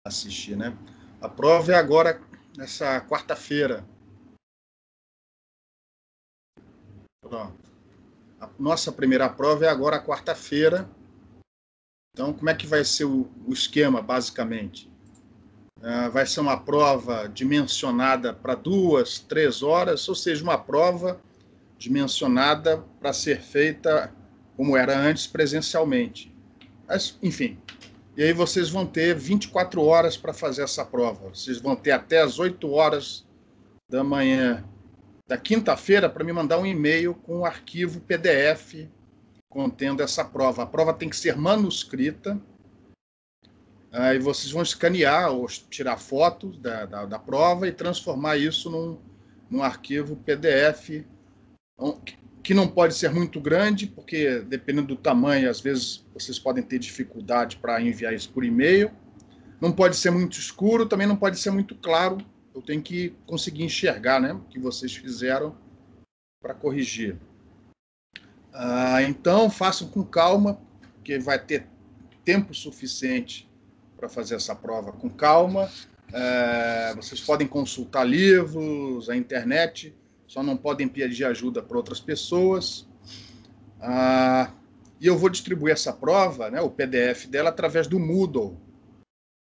assistir, né? A prova é agora, nessa quarta-feira. Pronto. A nossa primeira prova é agora, quarta-feira. Então, como é que vai ser o esquema, basicamente? Vai ser uma prova dimensionada para 2, 3 horas, ou seja, uma prova dimensionada para ser feita como era antes, presencialmente. Mas, enfim, e aí vocês vão ter 24 horas para fazer essa prova. Vocês vão ter até as 8 horas da manhã da quinta-feira para me mandar um e-mail com um arquivo PDF contendo essa prova. A prova tem que ser manuscrita, aí vocês vão escanear ou tirar fotos da prova e transformar isso num arquivo PDF, que não pode ser muito grande, porque dependendo do tamanho, às vezes vocês podem ter dificuldade para enviar isso por e-mail. Não pode ser muito escuro, também não pode ser muito claro. Eu tenho que conseguir enxergar, né, o que vocês fizeram para corrigir. Então, façam com calma, porque vai ter tempo suficiente para fazer essa prova com calma. Vocês podem consultar livros, a internet, só não podem pedir ajuda para outras pessoas. E eu vou distribuir essa prova, né, o PDF dela, através do Moodle,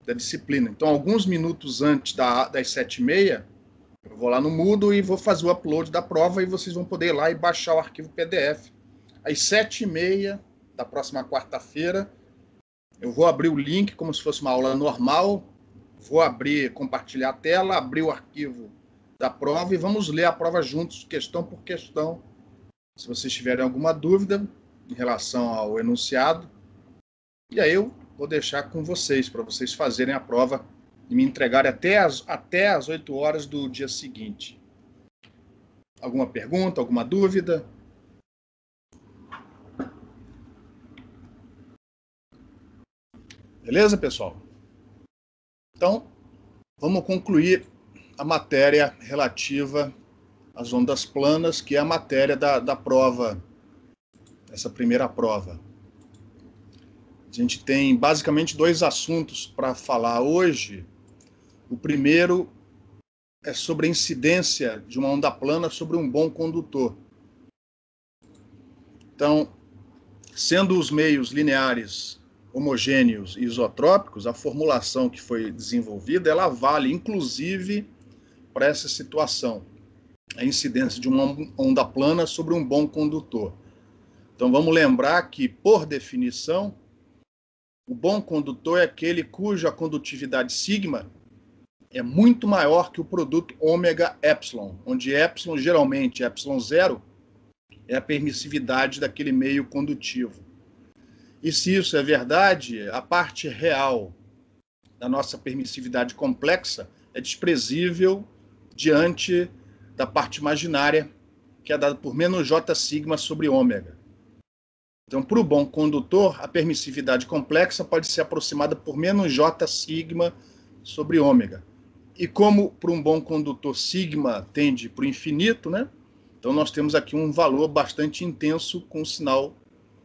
da disciplina. Então, alguns minutos antes das 7h30, eu vou lá no Moodle e vou fazer o upload da prova e vocês vão poder ir lá e baixar o arquivo PDF. Às 7h30 da próxima quarta-feira, eu vou abrir o link como se fosse uma aula normal, vou abrir, compartilhar a tela, abrir o arquivo da prova e vamos ler a prova juntos, questão por questão. Se vocês tiverem alguma dúvida em relação ao enunciado, e aí eu vou deixar com vocês, para vocês fazerem a prova e me entregarem até as 8 horas do dia seguinte. Alguma pergunta, alguma dúvida? Beleza, pessoal? Então, vamos concluir a matéria relativa às ondas planas, que é a matéria da prova, essa primeira prova. A gente tem basicamente 2 assuntos para falar hoje. O primeiro é sobre a incidência de uma onda plana sobre um bom condutor. Então, sendo os meios lineares homogêneos e isotrópicos, a formulação que foi desenvolvida, ela vale, inclusive, para essa situação, a incidência de uma onda plana sobre um bom condutor. Então, vamos lembrar que, por definição, o bom condutor é aquele cuja condutividade sigma é muito maior que o produto ômega epsilon, onde epsilon, geralmente epsilon 0, é a permissividade daquele meio condutivo. E se isso é verdade, a parte real da nossa permissividade complexa é desprezível diante da parte imaginária, que é dada por menos J sigma sobre ômega. Então, para o bom condutor, a permissividade complexa pode ser aproximada por menos J sigma sobre ômega. E como para um bom condutor sigma tende para o infinito, né? Então nós temos aqui um valor bastante intenso com sinal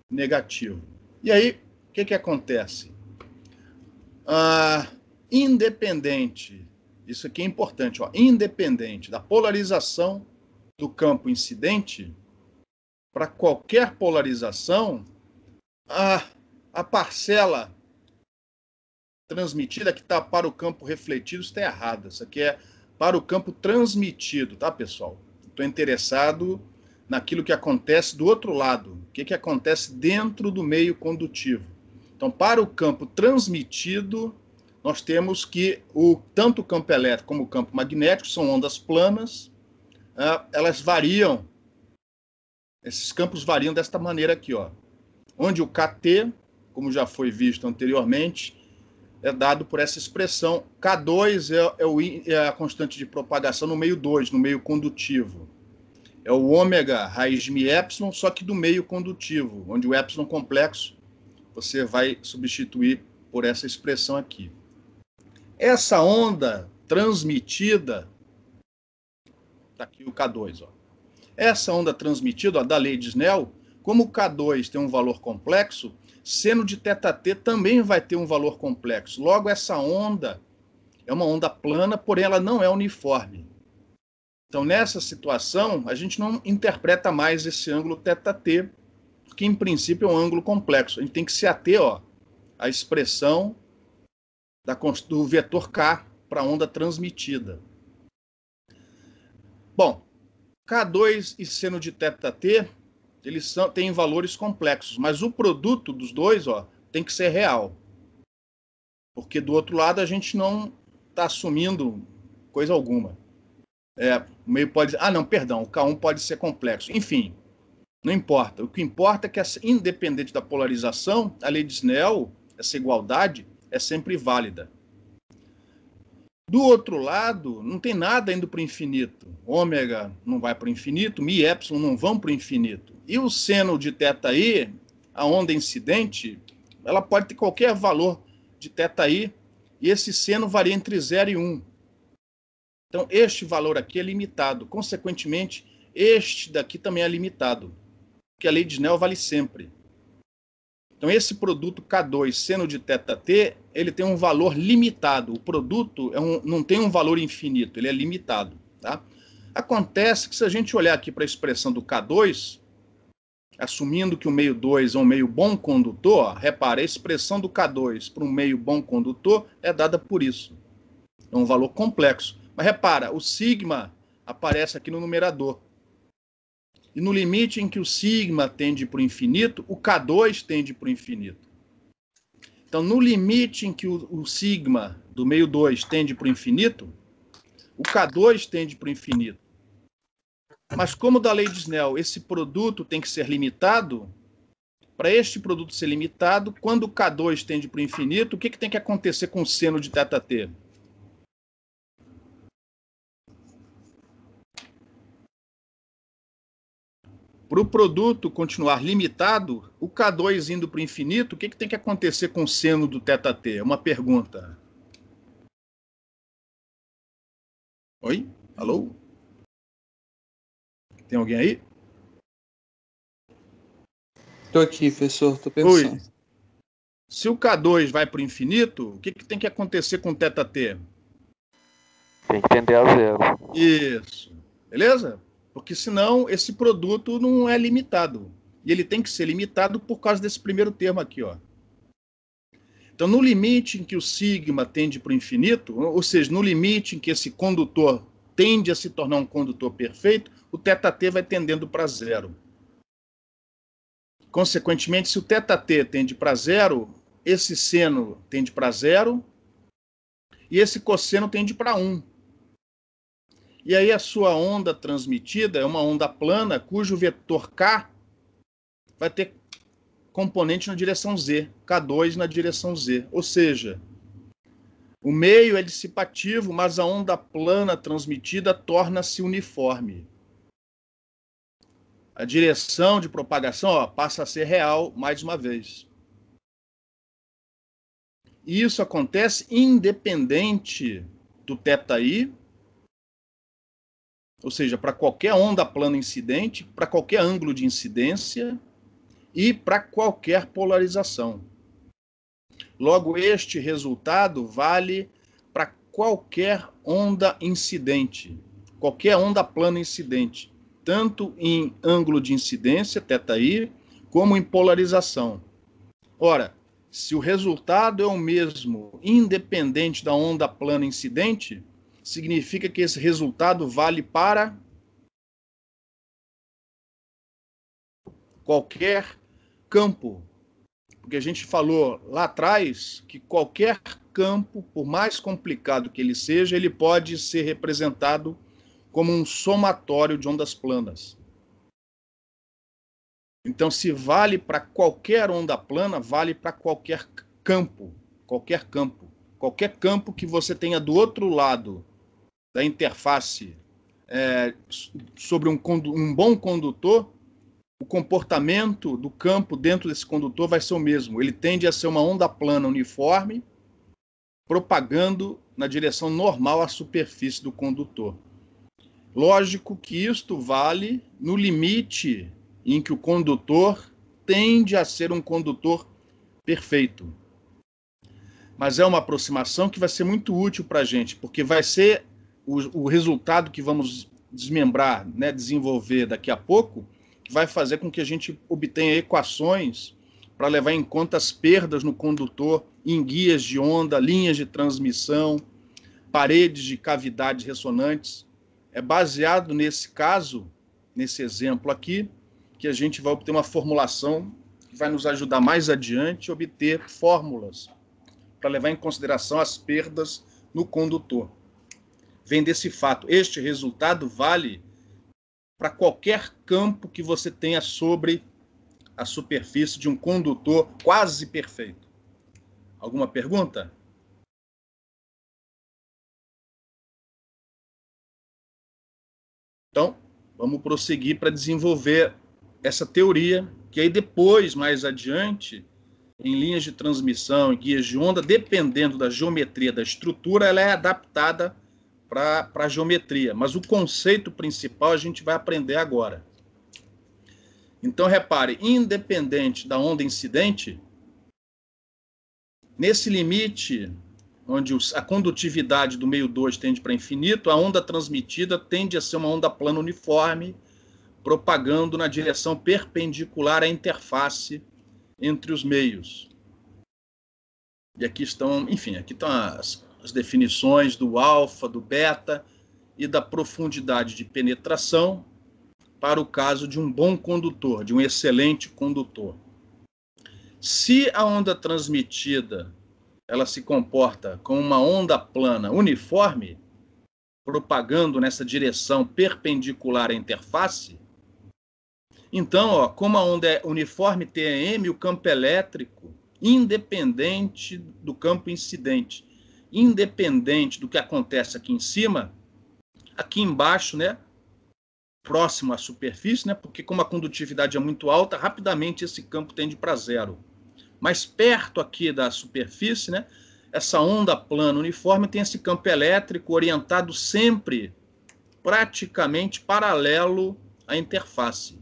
negativo. E aí, o que acontece? Independente, isso aqui é importante, independente da polarização do campo incidente, para qualquer polarização, a parcela transmitida que está para o campo refletido está errada. Isso aqui é para o campo transmitido, tá, pessoal? Estou interessado naquilo que acontece do outro lado, o que acontece dentro do meio condutivo. Então, para o campo transmitido, nós temos que tanto o campo elétrico como o campo magnético são ondas planas, elas variam, esses campos variam desta maneira aqui, onde o KT, como já foi visto anteriormente, é dado por essa expressão. K2 é a constante de propagação no meio 2, no meio condutivo. É o ômega raiz de mi epsilon, só que do meio condutivo, onde o epsilon complexo você vai substituir por essa expressão aqui. Essa onda transmitida, está aqui o K2, essa onda transmitida, da lei de Snell, como o K2 tem um valor complexo, Seno de θt também vai ter um valor complexo. Logo, essa onda é uma onda plana, porém ela não é uniforme. Então, nessa situação, a gente não interpreta mais esse ângulo θt, que em princípio é um ângulo complexo. A gente tem que se ater à expressão do vetor k para a onda transmitida. Bom, K2 e seno de θt, eles têm valores complexos, mas o produto dos dois tem que ser real. Porque do outro lado a gente não está assumindo coisa alguma. O meio pode dizer, não, perdão, o K1 pode ser complexo. Enfim, não importa. O que importa é que, independente da polarização, a lei de Snell, essa igualdade, é sempre válida. Do outro lado, não tem nada indo para o infinito. Ômega não vai para o infinito, mi e epsilon não vão para o infinito. E o seno de θi, a onda incidente, ela pode ter qualquer valor de θi, e esse seno varia entre 0 e 1. Então, este valor aqui é limitado. Consequentemente, este daqui também é limitado, porque a lei de Snell vale sempre. Então, esse produto K2, seno de θt, ele tem um valor limitado. O produto não tem um valor infinito, ele é limitado. Tá? Acontece que se a gente olhar aqui para a expressão do K2, assumindo que o meio 2 é um meio bom condutor, repara, a expressão do K2 para um meio bom condutor é dada por isso. É um valor complexo. Mas repara, o sigma aparece aqui no numerador. E no limite em que o sigma tende para o infinito, o K2 tende para o infinito. Então, no limite em que o sigma do meio 2 tende para o infinito, o K2 tende para o infinito. Mas como da lei de Snell, esse produto tem que ser limitado, para este produto ser limitado, quando o K2 tende para o infinito, o que tem que acontecer com o seno de θt? Para o produto continuar limitado, o K2 indo para o infinito, o que tem que acontecer com o seno do θt? É uma pergunta. Oi? Alô? Tem alguém aí? Estou aqui, professor, estou pensando. Oi. Se o K2 vai para o infinito, o que tem que acontecer com o θt? Tem que tender a zero. Isso. Beleza? Porque senão esse produto não é limitado. E ele tem que ser limitado por causa desse primeiro termo aqui. Então, no limite em que o sigma tende para o infinito, ou seja, no limite em que esse condutor tende a se tornar um condutor perfeito, o θt vai tendendo para zero. Consequentemente, se o θt tende para zero, esse seno tende para zero e esse cosseno tende para 1. E aí a sua onda transmitida é uma onda plana cujo vetor k vai ter componente na direção z, K2 na direção z. Ou seja, o meio é dissipativo, mas a onda plana transmitida torna-se uniforme. A direção de propagação passa a ser real mais uma vez. E isso acontece independente do θi, ou seja, para qualquer onda plana incidente, para qualquer ângulo de incidência e para qualquer polarização. Logo, este resultado vale para qualquer onda incidente, qualquer onda plana incidente, tanto em ângulo de incidência, θi, como em polarização. Ora, se o resultado é o mesmo, independente da onda plana incidente, significa que esse resultado vale para qualquer campo. Porque a gente falou lá atrás que qualquer campo, por mais complicado que ele seja, ele pode ser representado como um somatório de ondas planas. Então, se vale para qualquer onda plana, vale para qualquer campo. Qualquer campo. Qualquer campo que você tenha do outro lado da interface sobre um bom condutor, o comportamento do campo dentro desse condutor vai ser o mesmo. Ele tende a ser uma onda plana uniforme, propagando na direção normal à superfície do condutor. Lógico que isto vale no limite em que o condutor tende a ser um condutor perfeito. Mas é uma aproximação que vai ser muito útil para a gente, porque vai ser o resultado que vamos desmembrar, né, desenvolver daqui a pouco, que vai fazer com que a gente obtenha equações para levar em conta as perdas no condutor em guias de onda, linhas de transmissão, paredes de cavidades ressonantes. É baseado nesse caso, nesse exemplo aqui, que a gente vai obter uma formulação que vai nos ajudar mais adiante a obter fórmulas para levar em consideração as perdas no condutor. Vem desse fato. Este resultado vale para qualquer campo que você tenha sobre a superfície de um condutor quase perfeito. Alguma pergunta? Então, vamos prosseguir para desenvolver essa teoria, que aí depois, mais adiante, em linhas de transmissão, em guias de onda, dependendo da geometria da estrutura, ela é adaptada para a geometria. Mas o conceito principal a gente vai aprender agora. Então, repare, independente da onda incidente, nesse limite, onde a condutividade do meio 2 tende para infinito, a onda transmitida tende a ser uma onda plana uniforme, propagando na direção perpendicular à interface entre os meios. E aqui estão, enfim, aqui estão as definições do alfa, do beta e da profundidade de penetração para o caso de um bom condutor, de um excelente condutor. Se a onda transmitida ela se comporta como uma onda plana uniforme, propagando nessa direção perpendicular à interface, então, ó, como a onda é uniforme TEM, o campo elétrico, independente do campo incidente, independente do que acontece aqui em cima, aqui embaixo, né, próximo à superfície, né, porque como a condutividade é muito alta, rapidamente esse campo tende para zero. Mas perto aqui da superfície, né, essa onda plana uniforme tem esse campo elétrico orientado sempre praticamente paralelo à interface.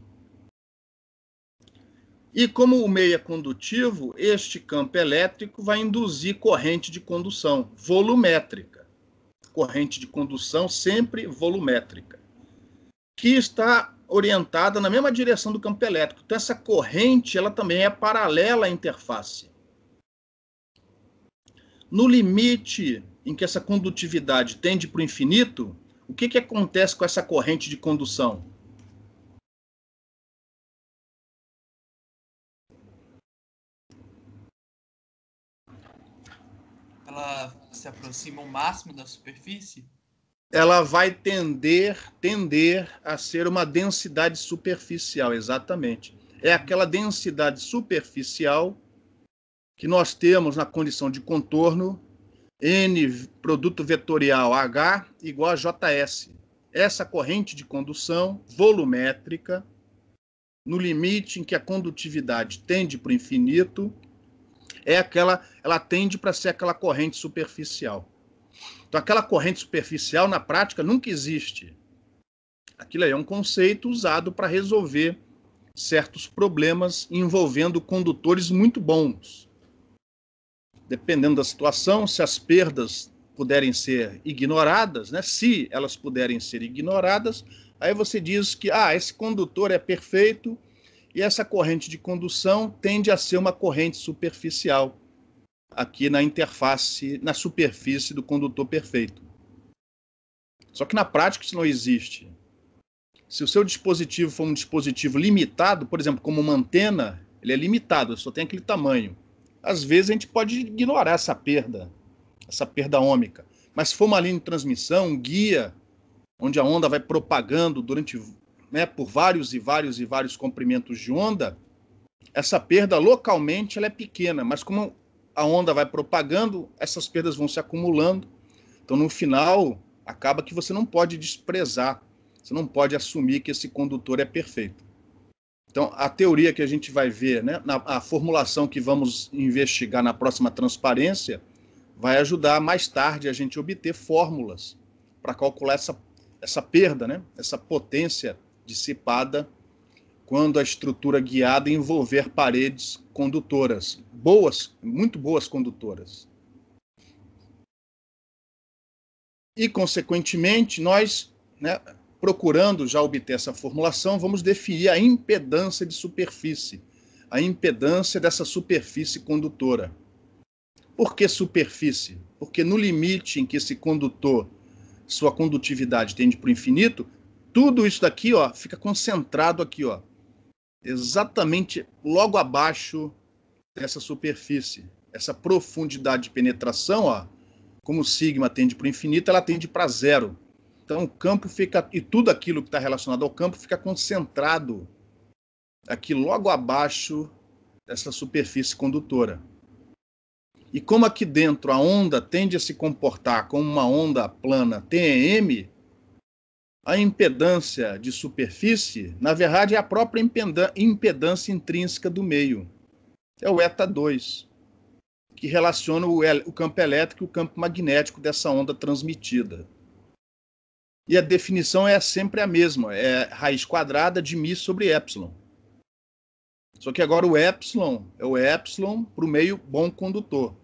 E como o meio é condutivo, este campo elétrico vai induzir corrente de condução volumétrica. Corrente de condução sempre volumétrica, que está orientada na mesma direção do campo elétrico. Então, essa corrente ela também é paralela à interface. No limite em que essa condutividade tende para o infinito, o que acontece com essa corrente de condução? Ela se aproxima ao máximo da superfície? Ela vai tender a ser uma densidade superficial, exatamente. É aquela densidade superficial que nós temos na condição de contorno N produto vetorial H igual a JS. Essa corrente de condução volumétrica, no limite em que a condutividade tende para o infinito, ela tende para ser aquela corrente superficial. Então, aquela corrente superficial, na prática, nunca existe. Aquilo aí é um conceito usado para resolver certos problemas envolvendo condutores muito bons. Dependendo da situação, se as perdas puderem ser ignoradas, né? Se elas puderem ser ignoradas, aí você diz que esse condutor é perfeito e essa corrente de condução tende a ser uma corrente superficial aqui na interface, na superfície do condutor perfeito. Só que na prática isso não existe. Se o seu dispositivo for um dispositivo limitado, por exemplo, como uma antena, ele é limitado, só tem aquele tamanho. Às vezes a gente pode ignorar essa perda ômica. Mas se for uma linha de transmissão, um guia, onde a onda vai propagando durante, né, por vários e vários comprimentos de onda, essa perda localmente ela é pequena, mas como a onda vai propagando, essas perdas vão se acumulando. Então, no final, acaba que você não pode desprezar, você não pode assumir que esse condutor é perfeito. Então, a teoria que a gente vai ver, né, a formulação que vamos investigar na próxima transparência, vai ajudar mais tarde a gente obter fórmulas para calcular essa perda, né, essa potência dissipada quando a estrutura guiada envolver paredes condutoras, boas, muito boas condutoras. E, consequentemente, nós, né, procurando já obter essa formulação, vamos definir a impedância de superfície, a impedância dessa superfície condutora. Por que superfície? Porque no limite em que esse condutor, sua condutividade tende para o infinito, tudo isso daqui, ó, fica concentrado aqui, ó, exatamente logo abaixo dessa superfície. Essa profundidade de penetração, ó, como sigma tende para o infinito, ela tende para zero. Então o campo fica, e tudo aquilo que está relacionado ao campo fica concentrado aqui logo abaixo dessa superfície condutora. E como aqui dentro a onda tende a se comportar como uma onda plana TEM, a impedância de superfície, na verdade, é a própria impedância intrínseca do meio. É o eta2, que relaciona o campo elétrico e o campo magnético dessa onda transmitida. E a definição é sempre a mesma, é raiz quadrada de μ sobre epsilon. Só que agora o epsilon é o epsilon para o meio bom condutor.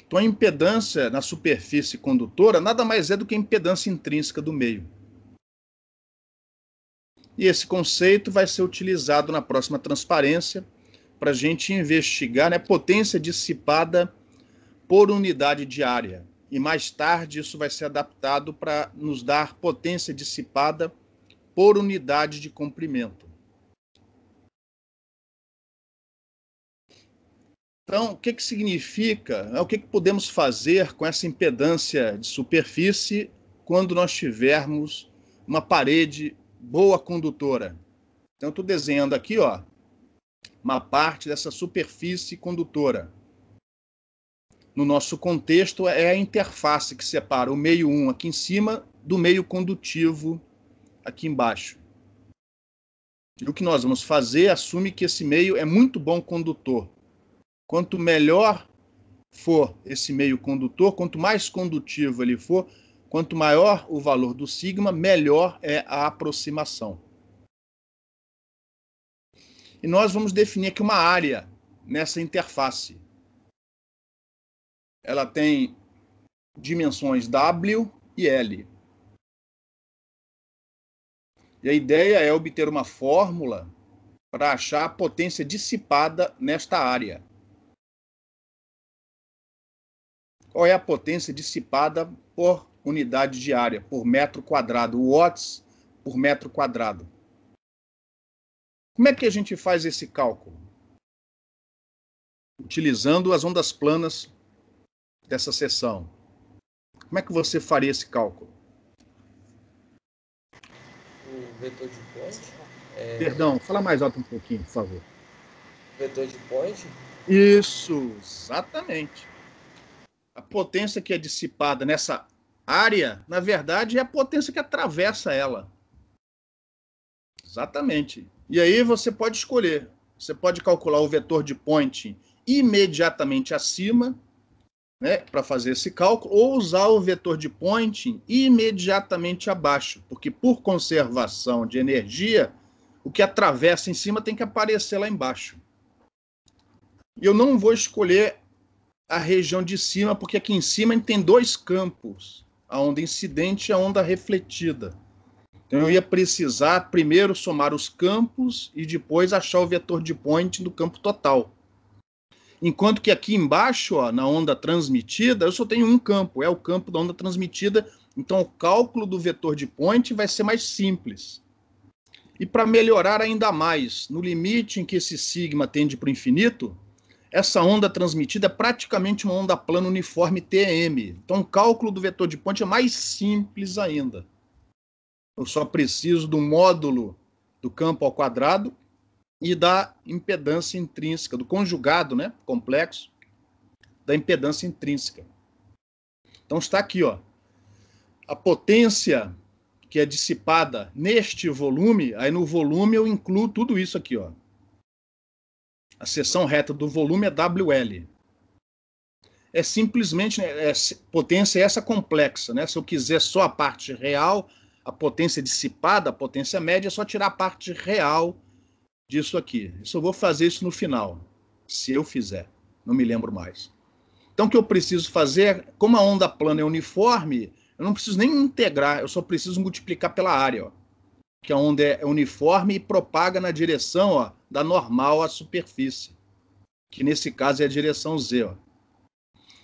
Então a impedância na superfície condutora nada mais é do que a impedância intrínseca do meio. E esse conceito vai ser utilizado na próxima transparência para a gente investigar, né, potência dissipada por unidade de área. E mais tarde isso vai ser adaptado para nos dar potência dissipada por unidade de comprimento. Então, o que significa, o que podemos fazer com essa impedância de superfície quando nós tivermos uma parede boa condutora? Então, estou desenhando aqui, ó, uma parte dessa superfície condutora. No nosso contexto, é a interface que separa o meio 1 aqui em cima do meio condutivo aqui embaixo. E o que nós vamos fazer assume que esse meio é muito bom condutor. Quanto melhor for esse meio condutor, quanto mais condutivo ele for, quanto maior o valor do sigma, melhor é a aproximação. E nós vamos definir aqui uma área nessa interface. Ela tem dimensões W e L. E a ideia é obter uma fórmula para achar a potência dissipada nesta área. Qual é a potência dissipada por unidade de área, por metro quadrado, watts por metro quadrado? Como é que a gente faz esse cálculo? Utilizando as ondas planas dessa seção. Como é que você faria esse cálculo? O vetor de point? Perdão, fala mais alto um pouquinho, por favor. Vetor de point? Isso, exatamente. A potência que é dissipada nessa área, na verdade, é a potência que atravessa ela. Exatamente. E aí você pode escolher. Você pode calcular o vetor de point imediatamente acima, né, para fazer esse cálculo, ou usar o vetor de point imediatamente abaixo, porque por conservação de energia, o que atravessa em cima tem que aparecer lá embaixo. E eu não vou escolher a região de cima, porque aqui em cima a gente tem dois campos, a onda incidente e a onda refletida. Então eu ia precisar primeiro somar os campos e depois achar o vetor de point do campo total. Enquanto que aqui embaixo, ó, na onda transmitida, eu só tenho um campo, é o campo da onda transmitida, então o cálculo do vetor de point vai ser mais simples. E para melhorar ainda mais, no limite em que esse sigma tende para o infinito, essa onda transmitida é praticamente uma onda plana uniforme TM. Então o cálculo do vetor de point é mais simples ainda. Eu só preciso do módulo do campo ao quadrado e da impedância intrínseca, do conjugado, né, complexo, da impedância intrínseca. Então está aqui, ó, a potência que é dissipada neste volume, aí no volume eu incluo tudo isso aqui, ó. A seção reta do volume é WL. É simplesmente, potência essa complexa, né? Se eu quiser só a parte real, a potência dissipada, a potência média, é só tirar a parte real disso aqui. Eu vou fazer isso no final, se eu fizer, não me lembro mais. Então, o que eu preciso fazer, como a onda plana é uniforme, eu não preciso nem integrar, eu só preciso multiplicar pela área, ó, que a onda é uniforme e propaga na direção, ó, da normal à superfície, que nesse caso é a direção Z. Ó.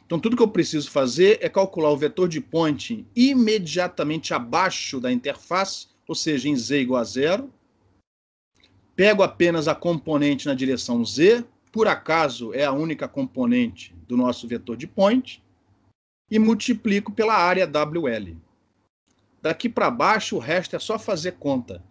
Então, tudo que eu preciso fazer é calcular o vetor de Poynting imediatamente abaixo da interface, ou seja, em Z igual a 0. Pego apenas a componente na direção Z, por acaso é a única componente do nosso vetor de Poynting, e multiplico pela área WL. Daqui para baixo, o resto é só fazer conta.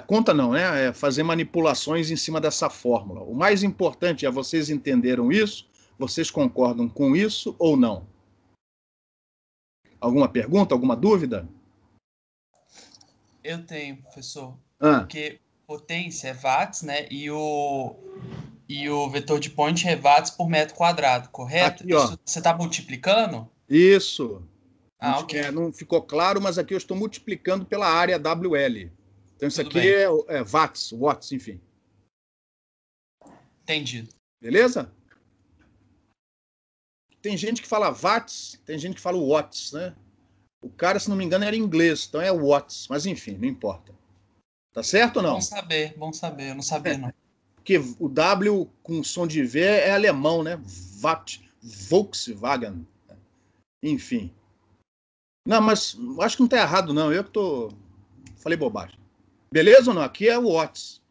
Conta não, né? É fazer manipulações em cima dessa fórmula. O mais importante é vocês entenderam isso, vocês concordam com isso ou não? Alguma pergunta, alguma dúvida? Eu tenho, professor. Ah. Porque potência é watts, né? E o vetor de Poynting é watts por metro quadrado, correto? Aqui, ó. Isso, você está multiplicando? Isso. Ok. Não ficou claro, mas aqui eu estou multiplicando pela área WL. Então isso Tudo aqui bem. é watts, enfim. Entendido. Beleza? Tem gente que fala watts, tem gente que fala watts, né? O cara, se não me engano, era inglês, então é watts, mas enfim, não importa. Tá certo ou não? Bom saber, eu não sabia não. Porque o W com som de V é alemão, né? Watt, Volkswagen. Enfim. Não, mas acho que não tá errado, não. Eu que falei bobagem. Beleza ou não? Aqui é watts.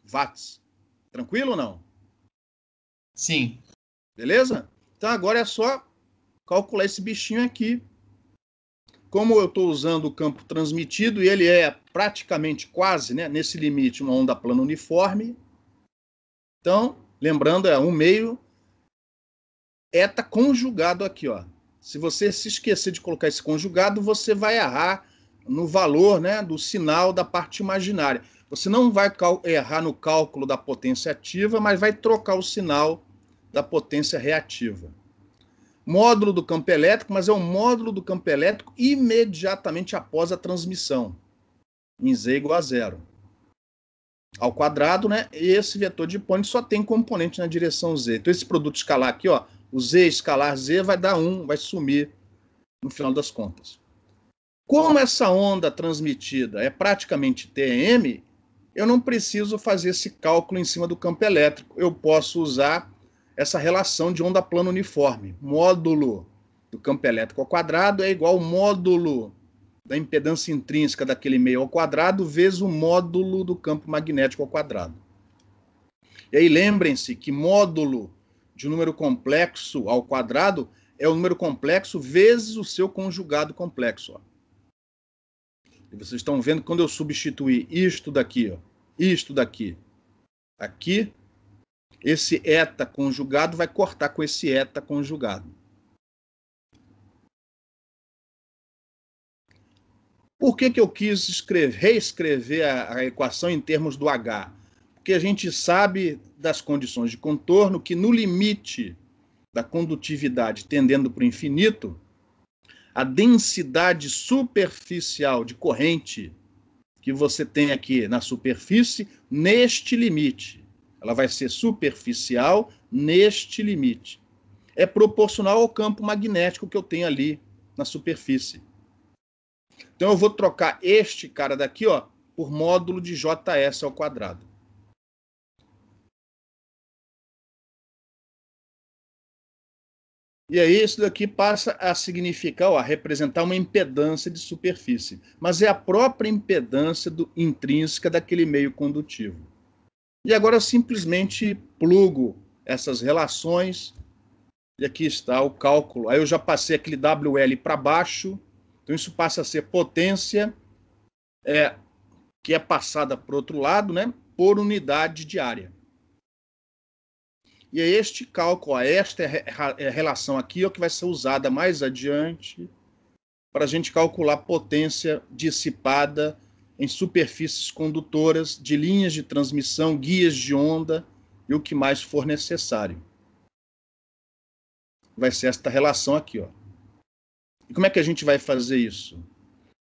Tranquilo ou não? Sim. Beleza? Então agora é só calcular esse bichinho aqui. Como eu estou usando o campo transmitido e ele é praticamente quase, né, nesse limite, uma onda plana uniforme. Então, lembrando, é 1 meio eta conjugado aqui, ó. Se você se esquecer de colocar esse conjugado, você vai errar no valor, né, do sinal da parte imaginária. Você não vai errar no cálculo da potência ativa, mas vai trocar o sinal da potência reativa. Módulo do campo elétrico, mas é o módulo do campo elétrico imediatamente após a transmissão, em Z igual a 0. Ao quadrado, né? E esse vetor de Poynting só tem componente na direção Z. Então, esse produto escalar aqui, ó, o Z escalar Z vai dar 1, vai sumir no final das contas. Como essa onda transmitida é praticamente TM, eu não preciso fazer esse cálculo em cima do campo elétrico. Eu posso usar essa relação de onda plana uniforme. Módulo do campo elétrico ao quadrado é igual ao módulo da impedância intrínseca daquele meio ao quadrado vezes o módulo do campo magnético ao quadrado. E aí lembrem-se que módulo de um número complexo ao quadrado é o número complexo vezes o seu conjugado complexo. Ó. E vocês estão vendo que quando eu substituir isto daqui, ó, isto daqui, aqui, esse eta conjugado vai cortar com esse eta conjugado. Por que eu quis reescrever a equação em termos do H? Porque a gente sabe das condições de contorno que no limite da condutividade tendendo para o infinito, a densidade superficial de corrente que você tem aqui na superfície, neste limite, ela vai ser superficial neste limite. É proporcional ao campo magnético que eu tenho ali na superfície. Então eu vou trocar este cara daqui, ó, por módulo de JS ao quadrado. E aí isso daqui passa a significar, ó, a representar uma impedância de superfície. Mas é a própria impedância intrínseca daquele meio condutivo. E agora eu simplesmente plugo essas relações e aqui está o cálculo. Aí eu já passei aquele WL para baixo, então isso passa a ser potência que é passada para o outro lado, né, por unidade de área. E é este cálculo, ó, esta é a relação aqui, ó, que vai ser usada mais adiante para a gente calcular potência dissipada em superfícies condutoras de linhas de transmissão, guias de onda e o que mais for necessário. Vai ser esta relação aqui, ó. E como é que a gente vai fazer isso?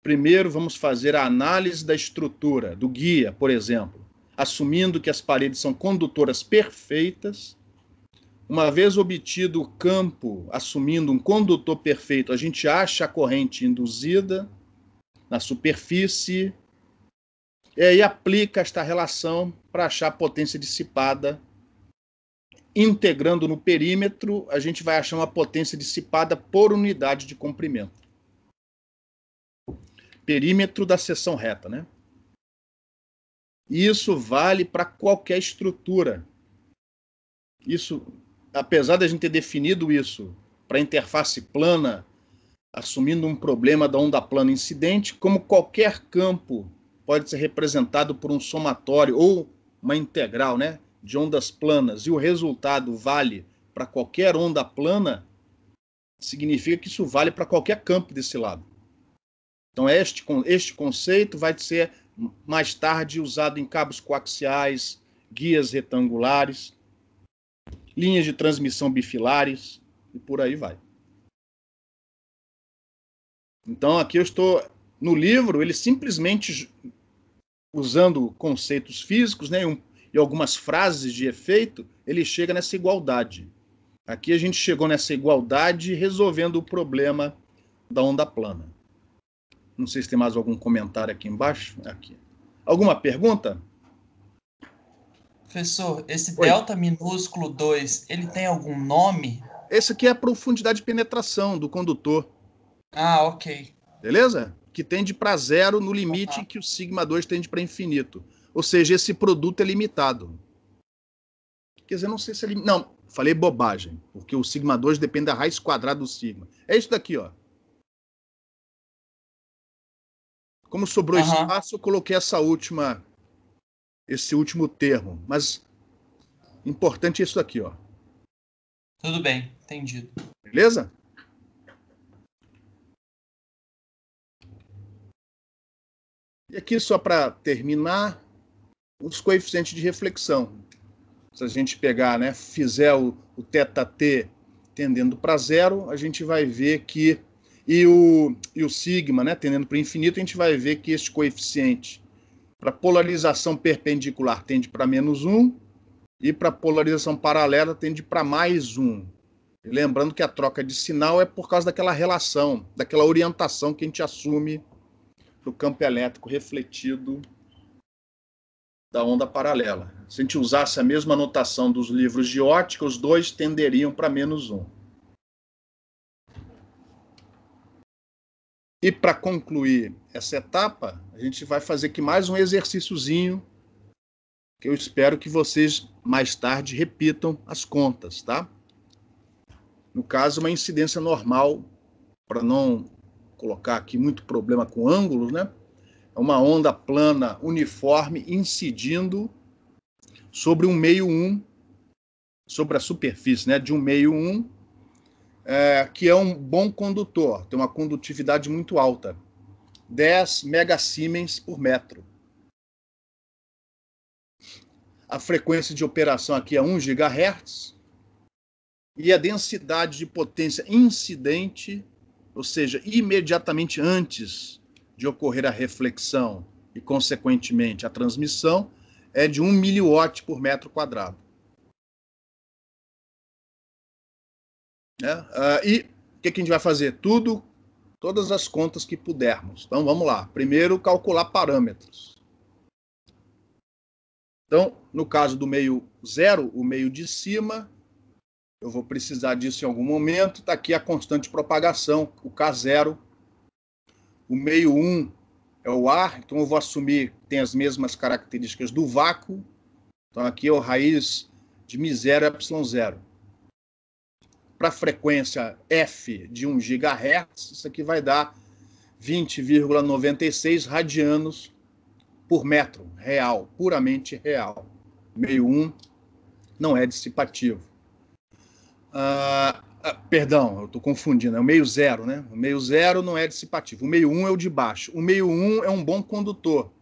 Primeiro, vamos fazer a análise da estrutura do guia, por exemplo, assumindo que as paredes são condutoras perfeitas. Uma vez obtido o campo, assumindo um condutor perfeito, a gente acha a corrente induzida na superfície e aí aplica esta relação para achar a potência dissipada. Integrando no perímetro, a gente vai achar uma potência dissipada por unidade de comprimento. Perímetro da seção reta, né? Isso vale para qualquer estrutura. Isso, apesar de a gente ter definido isso para interface plana, assumindo um problema da onda plana incidente, como qualquer campo pode ser representado por um somatório ou uma integral, né, de ondas planas, e o resultado vale para qualquer onda plana, significa que isso vale para qualquer campo desse lado. Então, este conceito vai ser mais tarde usado em cabos coaxiais, guias retangulares, linhas de transmissão bifilares, e por aí vai. Então, aqui eu estou... No livro, ele simplesmente, usando conceitos físicos, né, e algumas frases de efeito, ele chega nessa igualdade. Aqui a gente chegou nessa igualdade resolvendo o problema da onda plana. Não sei se tem mais algum comentário aqui embaixo. Aqui. Alguma pergunta? Professor, esse Oi. delta minúsculo 2, ele tem algum nome? Esse aqui é a profundidade de penetração do condutor. Ah, ok. Beleza? Que tende para zero no limite em que o sigma 2 tende para infinito. Ou seja, esse produto é limitado. Quer dizer, não sei se é limitado. Não, falei bobagem, porque o sigma 2 depende da raiz quadrada do sigma. É isso daqui, ó. Como sobrou espaço, eu coloquei esse último termo. Mas importante é isso daqui, ó. Tudo bem, entendido. Beleza? E aqui, só para terminar, os coeficientes de reflexão. Se a gente pegar, né, fizer o θt tendendo para zero, a gente vai ver que... E o sigma, né, tendendo para infinito, a gente vai ver que este coeficiente para polarização perpendicular tende para -1 e para polarização paralela tende para +1. E lembrando que a troca de sinal é por causa daquela relação, daquela orientação que a gente assume do campo elétrico refletido da onda paralela. Se a gente usasse a mesma notação dos livros de ótica, os dois tenderiam para -1. E para concluir essa etapa, a gente vai fazer aqui mais um exercíciozinho, que eu espero que vocês mais tarde repitam as contas, tá? No caso, uma incidência normal, para não colocar aqui muito problema com ângulos, né? É uma onda plana uniforme incidindo sobre um meio 1, sobre a superfície, né, de um meio 1, que é um bom condutor, tem uma condutividade muito alta, 10 megasiemens por metro. A frequência de operação aqui é 1 GHz, e a densidade de potência incidente, ou seja, imediatamente antes de ocorrer a reflexão e, consequentemente, a transmissão, é de 1 miliwatt por metro quadrado. E o que a gente vai fazer? Todas as contas que pudermos. Então, vamos lá. Primeiro, calcular parâmetros. Então, no caso do meio 0, o meio de cima, eu vou precisar disso em algum momento. Está aqui a constante de propagação, o K0. O meio 1 é o ar, então eu vou assumir que tem as mesmas características do vácuo. Então, aqui é o raiz de μ0 ε0. Para a frequência F de 1 GHz, isso aqui vai dar 20,96 radianos por metro real, puramente real. Meio 1 não é dissipativo. Perdão, eu estou confundindo, é o meio 0, né? O meio 0 não é dissipativo, o meio 1 é o de baixo. O meio 1 é um bom condutor.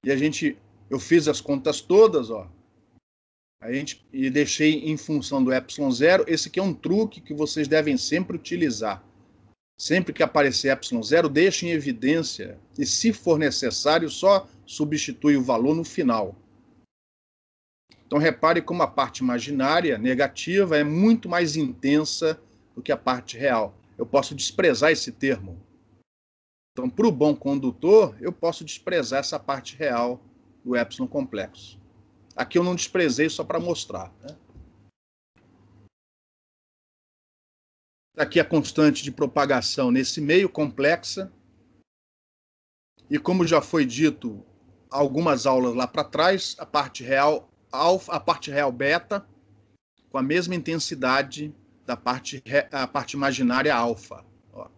E eu fiz as contas todas, ó. E deixei em função do ε0. Esse aqui é um truque que vocês devem sempre utilizar. Sempre que aparecer ε0, deixe em evidência e, se for necessário, só substitui o valor no final. Então, repare como a parte imaginária, negativa, é muito mais intensa do que a parte real. Eu posso desprezar esse termo. Então, para o bom condutor, eu posso desprezar essa parte real do epsilon complexo. Aqui eu não desprezei só para mostrar, né? Aqui a constante de propagação nesse meio complexa. E como já foi dito algumas aulas lá para trás, a parte real alfa, a parte real beta, com a mesma intensidade da parte imaginária alfa. Ó.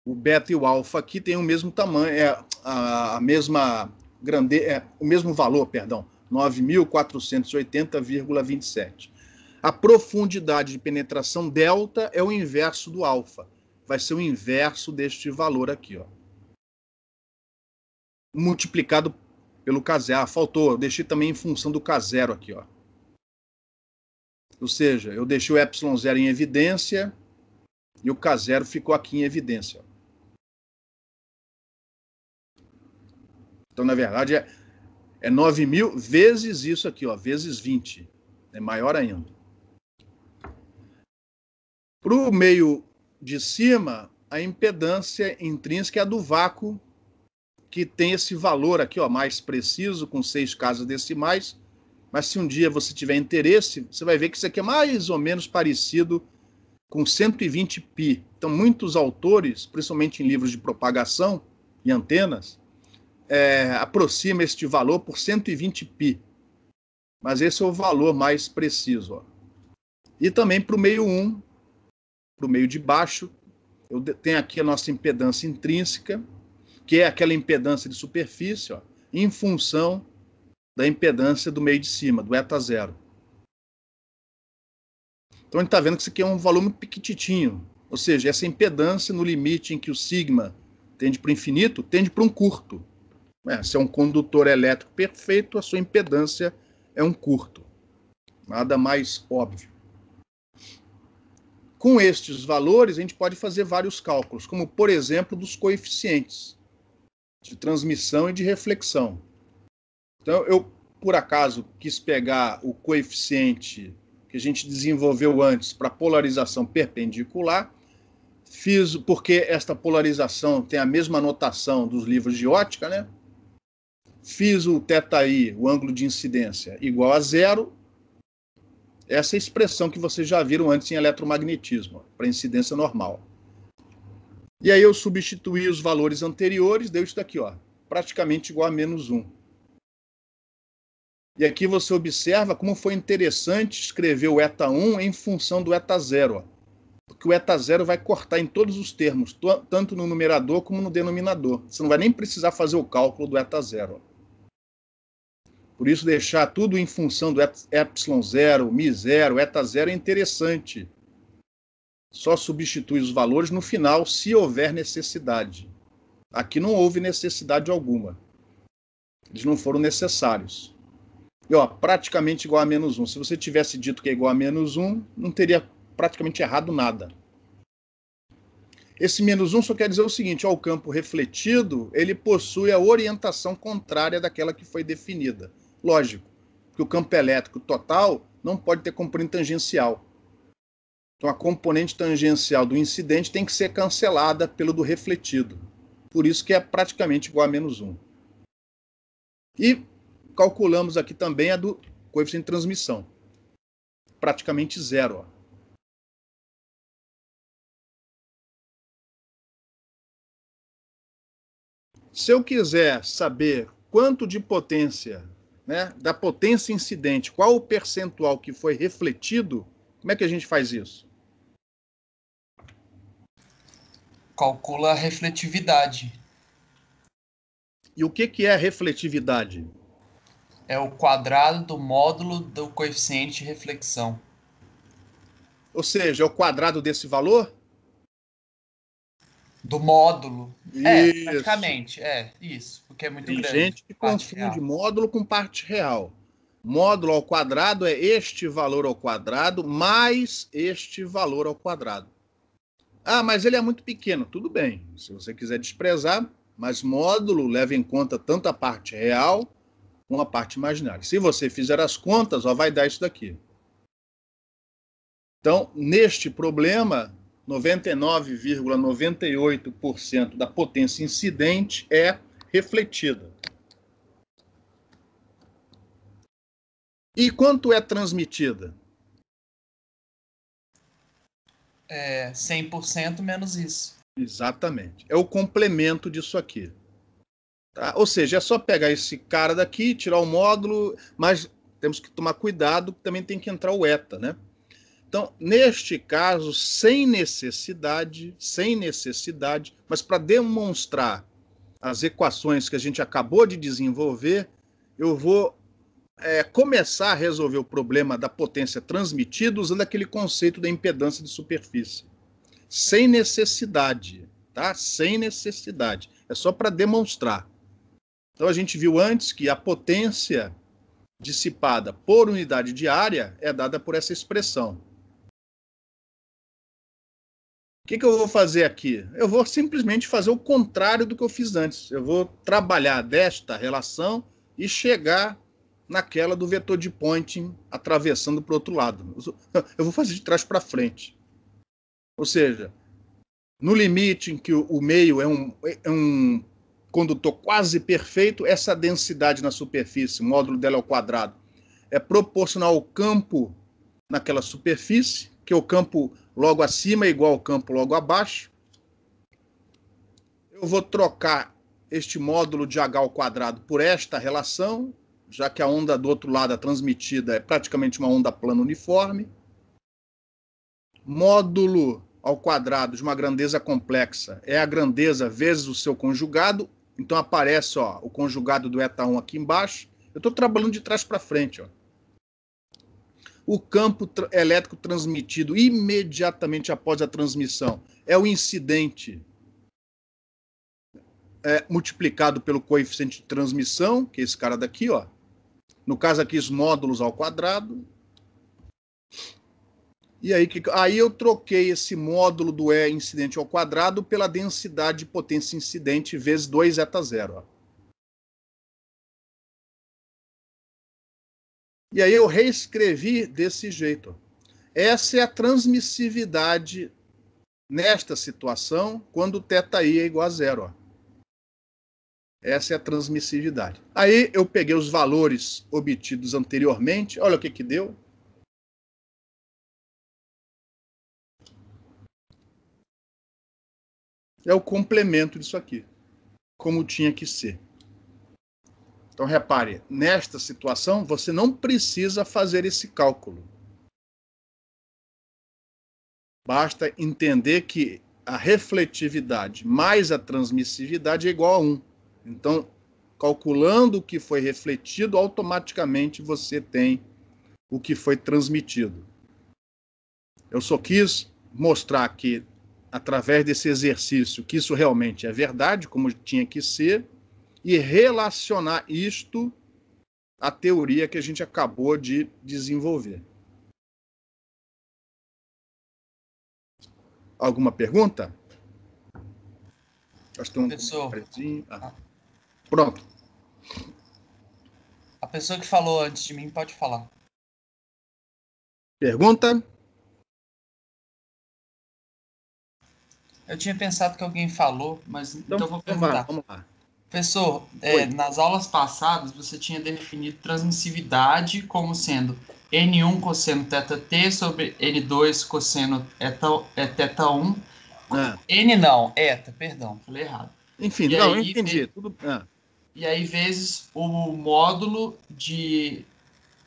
O beta e o alfa aqui têm o mesmo tamanho, a mesma grandeza, o mesmo valor, perdão, 9.480,27. A profundidade de penetração delta é o inverso do alfa. Vai ser o inverso deste valor aqui, ó. Multiplicado pelo K0. Ah, faltou, eu deixei também em função do K0 aqui, ó. Ou seja, eu deixei o ε0 em evidência e o K0 ficou aqui em evidência. Então, na verdade, é 9.000 vezes isso aqui, ó, vezes 20. É maior ainda. Para o meio de cima, a impedância intrínseca é a do vácuo, que tem esse valor aqui, ó, mais preciso, com 6 casas decimais. Mas se um dia você tiver interesse, você vai ver que isso aqui é mais ou menos parecido com 120 π. Então, muitos autores, principalmente em livros de propagação e antenas, aproximam este valor por 120 π. Mas esse é o valor mais preciso, ó. E também para o meio 1, para o meio de baixo, eu tenho aqui a nossa impedância intrínseca, que é aquela impedância de superfície, ó, em função da impedância do meio de cima, do eta0. Então, a gente está vendo que isso aqui é um valor muito pequititinho, ou seja, essa impedância no limite em que o sigma tende para o infinito, tende para um curto. Se é um condutor elétrico perfeito, a sua impedância é um curto. Nada mais óbvio. Com estes valores, a gente pode fazer vários cálculos, como, por exemplo, dos coeficientes de transmissão e de reflexão. Então, eu, por acaso, quis pegar o coeficiente que a gente desenvolveu antes para polarização perpendicular, fiz, porque esta polarização tem a mesma notação dos livros de ótica, né? Fiz o θi, o ângulo de incidência, igual a 0. Essa é a expressão que vocês já viram antes em eletromagnetismo, para incidência normal. E aí eu substituí os valores anteriores, deu isso daqui, ó, praticamente igual a -1. E aqui você observa como foi interessante escrever o eta1 em função do eta0, ó, porque o eta0 vai cortar em todos os termos, tanto no numerador como no denominador. Você não vai nem precisar fazer o cálculo do eta0. Ó. Por isso, deixar tudo em função do ε0, μ0, eta0 é interessante. Só substitui os valores no final, se houver necessidade. Aqui não houve necessidade alguma. Eles não foram necessários. E, ó, praticamente igual a -1. Se você tivesse dito que é igual a -1, não teria praticamente errado nada. Esse -1 só quer dizer o seguinte, ó, o campo refletido, ele possui a orientação contrária daquela que foi definida. Lógico, que o campo elétrico total não pode ter componente tangencial. Então, a componente tangencial do incidente tem que ser cancelada pelo do refletido. Por isso que é praticamente igual a -1. E calculamos aqui também a do coeficiente de transmissão. Praticamente 0. Ó. Se eu quiser saber quanto de potência, né, da potência incidente, qual o percentual que foi refletido, como é que a gente faz isso? Calcula a refletividade. E o que é a refletividade? É o quadrado do módulo do coeficiente de reflexão. Ou seja, é o quadrado desse valor? Do módulo. Isso. Praticamente. Isso. Porque é muito Tem grande. gente que confunde módulo com parte real. Módulo ao quadrado é este valor ao quadrado mais este valor ao quadrado. Ah, mas ele é muito pequeno. Tudo bem, se você quiser desprezar, mas módulo leva em conta tanto a parte real como a parte imaginária. Se você fizer as contas, ó, vai dar isso daqui. Então, neste problema, 99,98% da potência incidente é refletida. E quanto é transmitida? 100% menos isso. Exatamente. É o complemento disso aqui. Tá? Ou seja, é só pegar esse cara daqui, tirar o módulo, mas temos que tomar cuidado, também tem que entrar o eta, né? Então, neste caso, sem necessidade, mas para demonstrar as equações que a gente acabou de desenvolver, eu vou começar a resolver o problema da potência transmitida usando aquele conceito da impedância de superfície. Sem necessidade, tá? Sem necessidade. É só para demonstrar. Então, a gente viu antes que a potência dissipada por unidade de área é dada por essa expressão. O que eu vou fazer aqui? Eu vou simplesmente fazer o contrário do que eu fiz antes. Eu vou trabalhar desta relação e chegar naquela do vetor de Poynting atravessando para o outro lado. Eu vou fazer de trás para frente. Ou seja, no limite em que o meio é um condutor quase perfeito, essa densidade na superfície, o módulo dela ao quadrado, é proporcional ao campo naquela superfície, que o campo logo acima é igual ao campo logo abaixo. Eu vou trocar este módulo de H ao quadrado por esta relação, já que a onda do outro lado, a transmitida, é praticamente uma onda plana uniforme. Módulo ao quadrado de uma grandeza complexa é a grandeza vezes o seu conjugado. Então aparece o conjugado do eta1 aqui embaixo. Eu estou trabalhando de trás para frente. O campo elétrico transmitido imediatamente após a transmissão é o incidente multiplicado pelo coeficiente de transmissão, que é esse cara daqui, ó. No caso aqui, os módulos ao quadrado. E aí eu troquei esse módulo do E incidente ao quadrado pela densidade de potência incidente vezes 2 eta zero. Ó. E aí eu reescrevi desse jeito. Essa é a transmissividade nesta situação quando θi é igual a zero. Ó. Essa é a transmissividade. Aí eu peguei os valores obtidos anteriormente. Olha o que deu. É o complemento disso aqui, como tinha que ser. Então, repare, nesta situação, você não precisa fazer esse cálculo. Basta entender que a refletividade mais a transmissividade é igual a 1. Então, calculando o que foi refletido, automaticamente você tem o que foi transmitido. Eu só quis mostrar que, através desse exercício, que isso realmente é verdade, como tinha que ser, e relacionar isto à teoria que a gente acabou de desenvolver. Alguma pergunta? Acho que tem Professor, Pronto. A pessoa que falou antes de mim pode falar. Pergunta? Eu tinha pensado que alguém falou, mas então vou perguntar. Vamos lá. Professor, nas aulas passadas você tinha definido transmissividade como sendo N1 cosseno θt sobre N2 cosseno θ1. N não, eta, perdão, falei errado. Enfim, não, entendi. Tudo... E aí vezes o módulo de...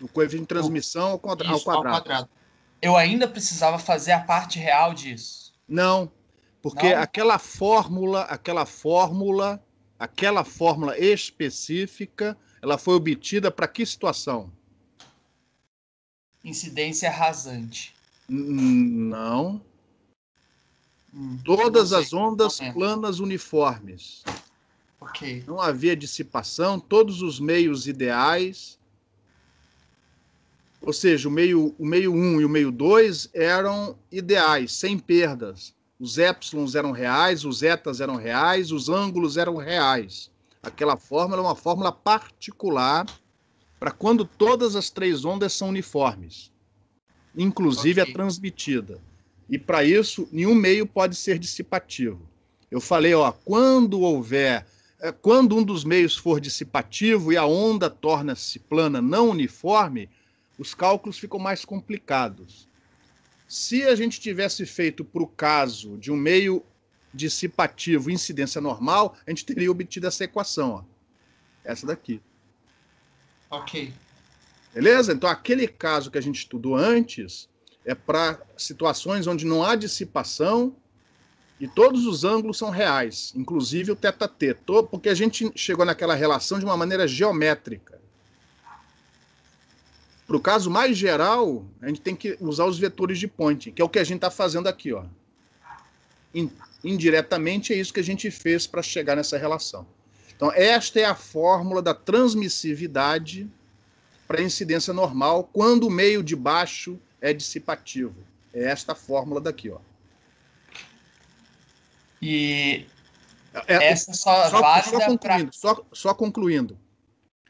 O coeficiente de transmissão ao quadrado. Eu ainda precisava fazer a parte real disso? Não, porque não? Aquela fórmula específica, ela foi obtida para que situação? Incidência rasante. Não. Todas as ondas planas uniformes. Ok. Não havia dissipação, todos os meios ideais. Ou seja, o meio 1 e o meio 2 eram ideais, sem perdas. os épsilons eram reais, os zetas eram reais, os ângulos eram reais. Aquela fórmula é uma fórmula particular para quando todas as três ondas são uniformes, inclusive a transmitida. E para isso, nenhum meio pode ser dissipativo. Eu falei, ó, quando um dos meios for dissipativo e a onda torna-se plana não uniforme, os cálculos ficam mais complicados. Se a gente tivesse feito para o caso de um meio dissipativo incidência normal, a gente teria obtido essa equação, ó. Essa daqui. Ok. Beleza? Então, aquele caso que a gente estudou antes é para situações onde não há dissipação e todos os ângulos são reais, inclusive o θt, porque a gente chegou naquela relação de uma maneira geométrica. Para o caso mais geral, a gente tem que usar os vetores de Poynting, que é o que a gente está fazendo aqui, ó. Indiretamente é isso que a gente fez para chegar nessa relação. Então, esta é a fórmula da transmissividade para a incidência normal quando o meio de baixo é dissipativo. É esta fórmula daqui, ó. E essa só é válida para... Só concluindo.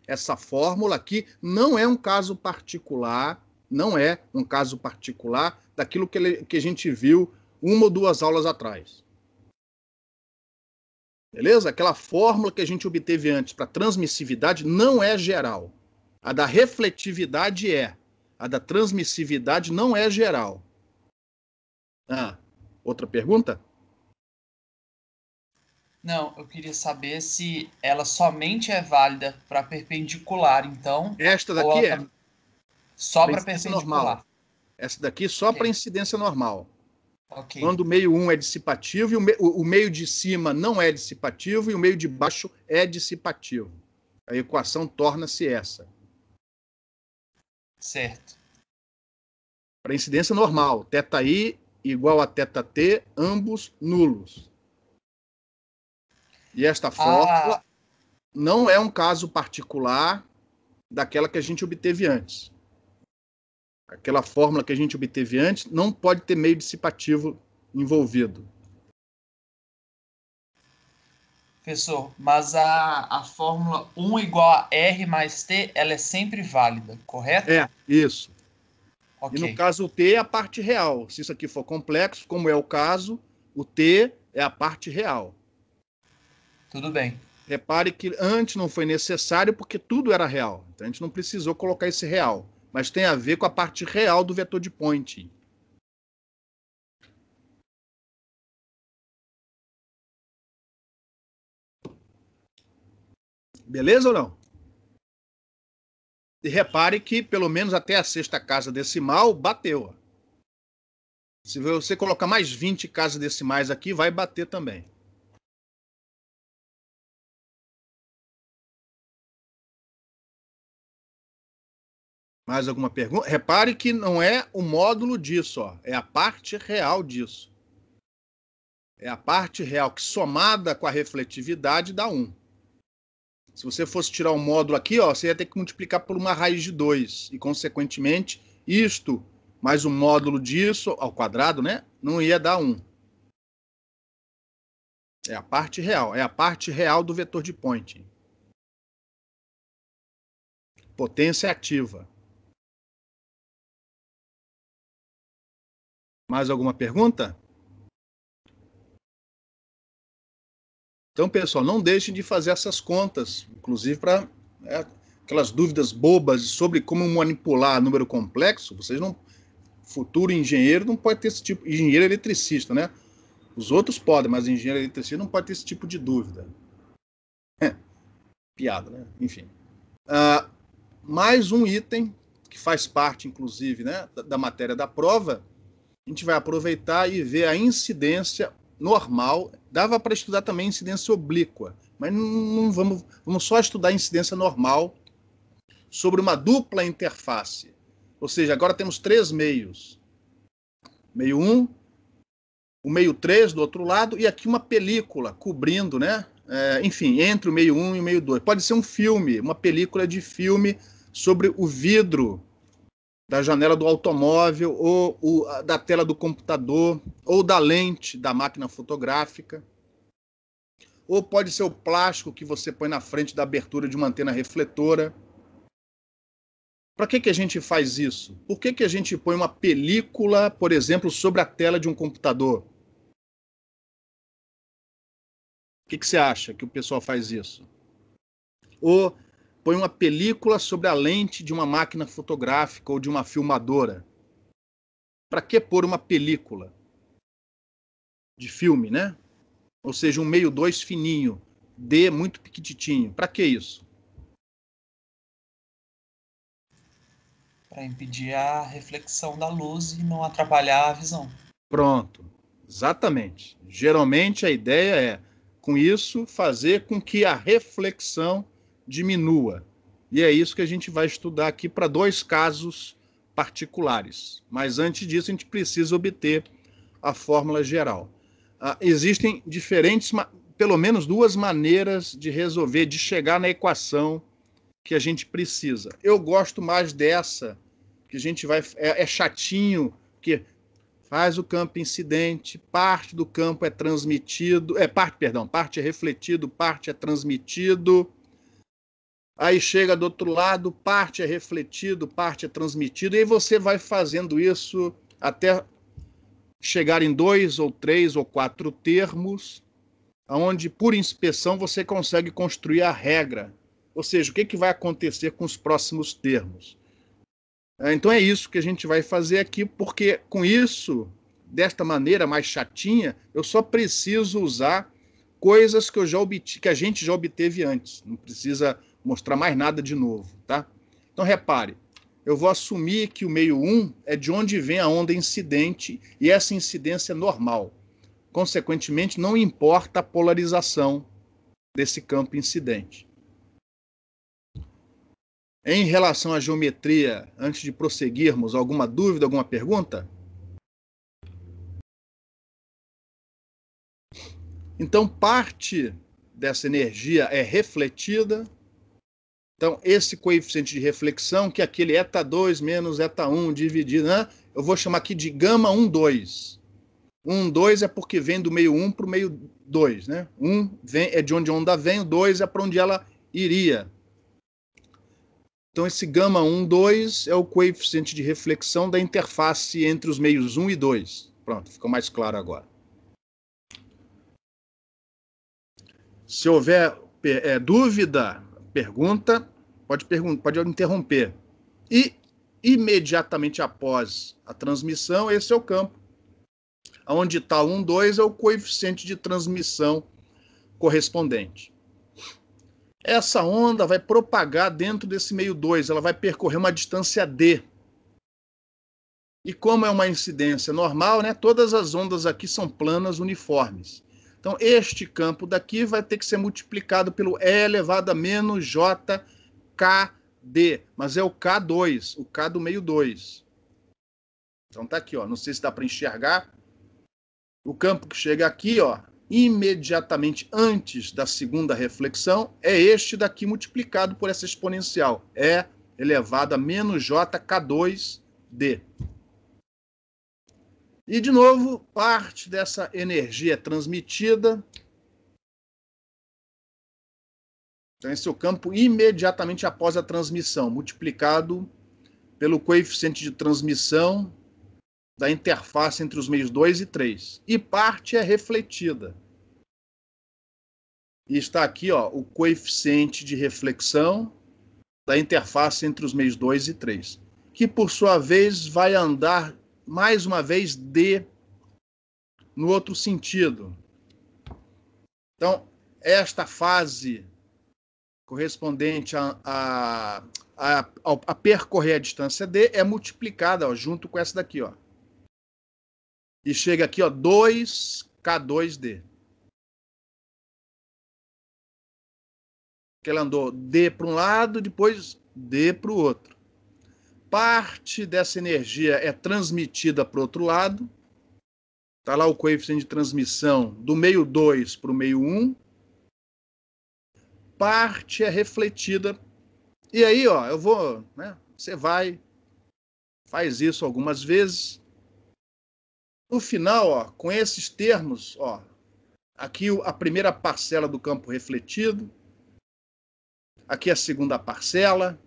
Essa fórmula aqui não é um caso particular, daquilo que a gente viu uma ou duas aulas atrás. Beleza? Aquela fórmula que a gente obteve antes para transmissividade não é geral. A da refletividade é. A da transmissividade não é geral. Outra pergunta? Não, eu queria saber se ela somente é válida para perpendicular, então... Esta daqui é. Só para perpendicular. Normal. Essa daqui só para incidência normal. Okay. Quando o meio 1 é dissipativo, e o meio de cima não é dissipativo, e o meio de baixo é dissipativo. A equação torna-se essa. Certo. Para incidência normal, θi igual a θt, ambos nulos. E esta fórmula não é um caso particular daquela que a gente obteve antes. Aquela fórmula que a gente obteve antes não pode ter meio dissipativo envolvido. Professor, mas a fórmula 1 igual a R mais T, ela é sempre válida, correto? É, isso. Okay. E no caso o T é a parte real. Se isso aqui for complexo, como é o caso, o T é a parte real. Tudo bem. Repare que antes não foi necessário porque tudo era real. Então a gente não precisou colocar esse real. Mas tem a ver com a parte real do vetor de Poynting. Beleza ou não? E repare que pelo menos até a sexta casa decimal bateu. Se você colocar mais 20 casas decimais aqui, vai bater também. Mais alguma pergunta? Repare que não é o módulo disso, ó, é a parte real disso. É a parte real que somada com a refletividade dá 1. Se você fosse tirar o módulo aqui, ó, você ia ter que multiplicar por uma raiz de 2. E, consequentemente, isto mais o módulo disso, ao quadrado, né, não ia dar 1. É a parte real. É a parte real do vetor de Poynting. Potência ativa. Mais alguma pergunta? Então, pessoal, não deixem de fazer essas contas, inclusive para aquelas dúvidas bobas sobre como manipular número complexo. Vocês não, futuro engenheiro não pode ter esse tipo, engenheiro eletricista, né? Os outros podem, mas engenheiro eletricista não pode ter esse tipo de dúvida. Piada, né? Enfim. Mais um item que faz parte, inclusive, né, da matéria da prova. A gente vai aproveitar e ver a incidência normal. Dava para estudar também incidência oblíqua, mas não vamos só estudar a incidência normal sobre uma dupla interface. Ou seja, agora temos 3 meios. Meio 1, o meio 3 do outro lado, e aqui uma película cobrindo, né? Enfim, entre o meio 1 e o meio 2. Pode ser um filme, uma película de filme sobre o vidro da janela do automóvel, ou da tela do computador, ou da lente da máquina fotográfica, ou pode ser o plástico que você põe na frente da abertura de uma antena refletora. Para que a gente faz isso? Por que a gente põe uma película, por exemplo, sobre a tela de um computador? O que você acha que o pessoal faz isso? Ou põe uma película sobre a lente de uma máquina fotográfica ou de uma filmadora? Para que pôr uma película de filme, né? Ou seja, um meio 2 fininho, D muito pequititinho. Para que isso? Para impedir a reflexão da luz e não atrapalhar a visão. Pronto, exatamente. Geralmente a ideia é, com isso, fazer com que a reflexão diminua. E é isso que a gente vai estudar aqui para 2 casos particulares. Mas antes disso, a gente precisa obter a fórmula geral. Existem diferentes, pelo menos 2 maneiras de resolver, de chegar na equação que a gente precisa. Eu gosto mais dessa, que a gente vai... É chatinho, que faz o campo incidente, parte do campo é transmitido, parte é refletido, parte é transmitido. Aí chega do outro lado, parte é refletido, parte é transmitido, e aí você vai fazendo isso até chegar em 2 ou 3 ou 4 termos, onde por inspeção você consegue construir a regra. Ou seja, o que vai acontecer com os próximos termos. Então é isso que a gente vai fazer aqui, porque com isso, desta maneira mais chatinha, eu só preciso usar coisas que a gente já obteve antes. Não precisa mostrar mais nada de novo, tá? Então repare, eu vou assumir que o meio 1 é de onde vem a onda incidente, e essa incidência é normal. Consequentemente, não importa a polarização desse campo incidente. Em relação à geometria, antes de prosseguirmos, alguma dúvida, alguma pergunta? Então, parte dessa energia é refletida. Então, esse coeficiente de reflexão, que é aquele eta2 menos eta1 dividido, né? Eu vou chamar aqui de gama 1,2. 1,2 é porque vem do meio 1 para o meio 2, né? 1 é de onde a onda vem, o 2 é para onde ela iria. Então, esse gama 1,2 é o coeficiente de reflexão da interface entre os meios 1 e 2. Pronto, ficou mais claro agora. Se houver dúvida, pergunta, pode interromper. E, imediatamente após a transmissão, esse é o campo. Onde está 1,2 é o coeficiente de transmissão correspondente. Essa onda vai propagar dentro desse meio 2, ela vai percorrer uma distância d. E como é uma incidência normal, né, todas as ondas aqui são planas uniformes. Então, este campo daqui vai ter que ser multiplicado pelo E elevado a menos JKD, mas é o K2, o K do meio 2. Então tá aqui, ó, não sei se dá para enxergar. O campo que chega aqui, ó, imediatamente antes da segunda reflexão, é este daqui multiplicado por essa exponencial, E elevado a menos JK2D. E, de novo, parte dessa energia é transmitida. Então, esse é o campo imediatamente após a transmissão, multiplicado pelo coeficiente de transmissão da interface entre os meios 2 e 3. E parte é refletida. E está aqui, ó, o coeficiente de reflexão da interface entre os meios 2 e 3, que, por sua vez, vai andar, mais uma vez, D no outro sentido. Então, esta fase correspondente a percorrer a distância D é multiplicada, ó, junto com essa daqui, ó. E chega aqui, ó, 2K2D. Que ela andou D para um lado, depois D para o outro. Parte dessa energia é transmitida para o outro lado. Está lá o coeficiente de transmissão do meio 2 para o meio 1. Parte é refletida. E aí, ó, eu vou, né, você vai Faz isso algumas vezes. No final, ó, com esses termos, ó, aqui a primeira parcela do campo refletido, aqui a segunda parcela,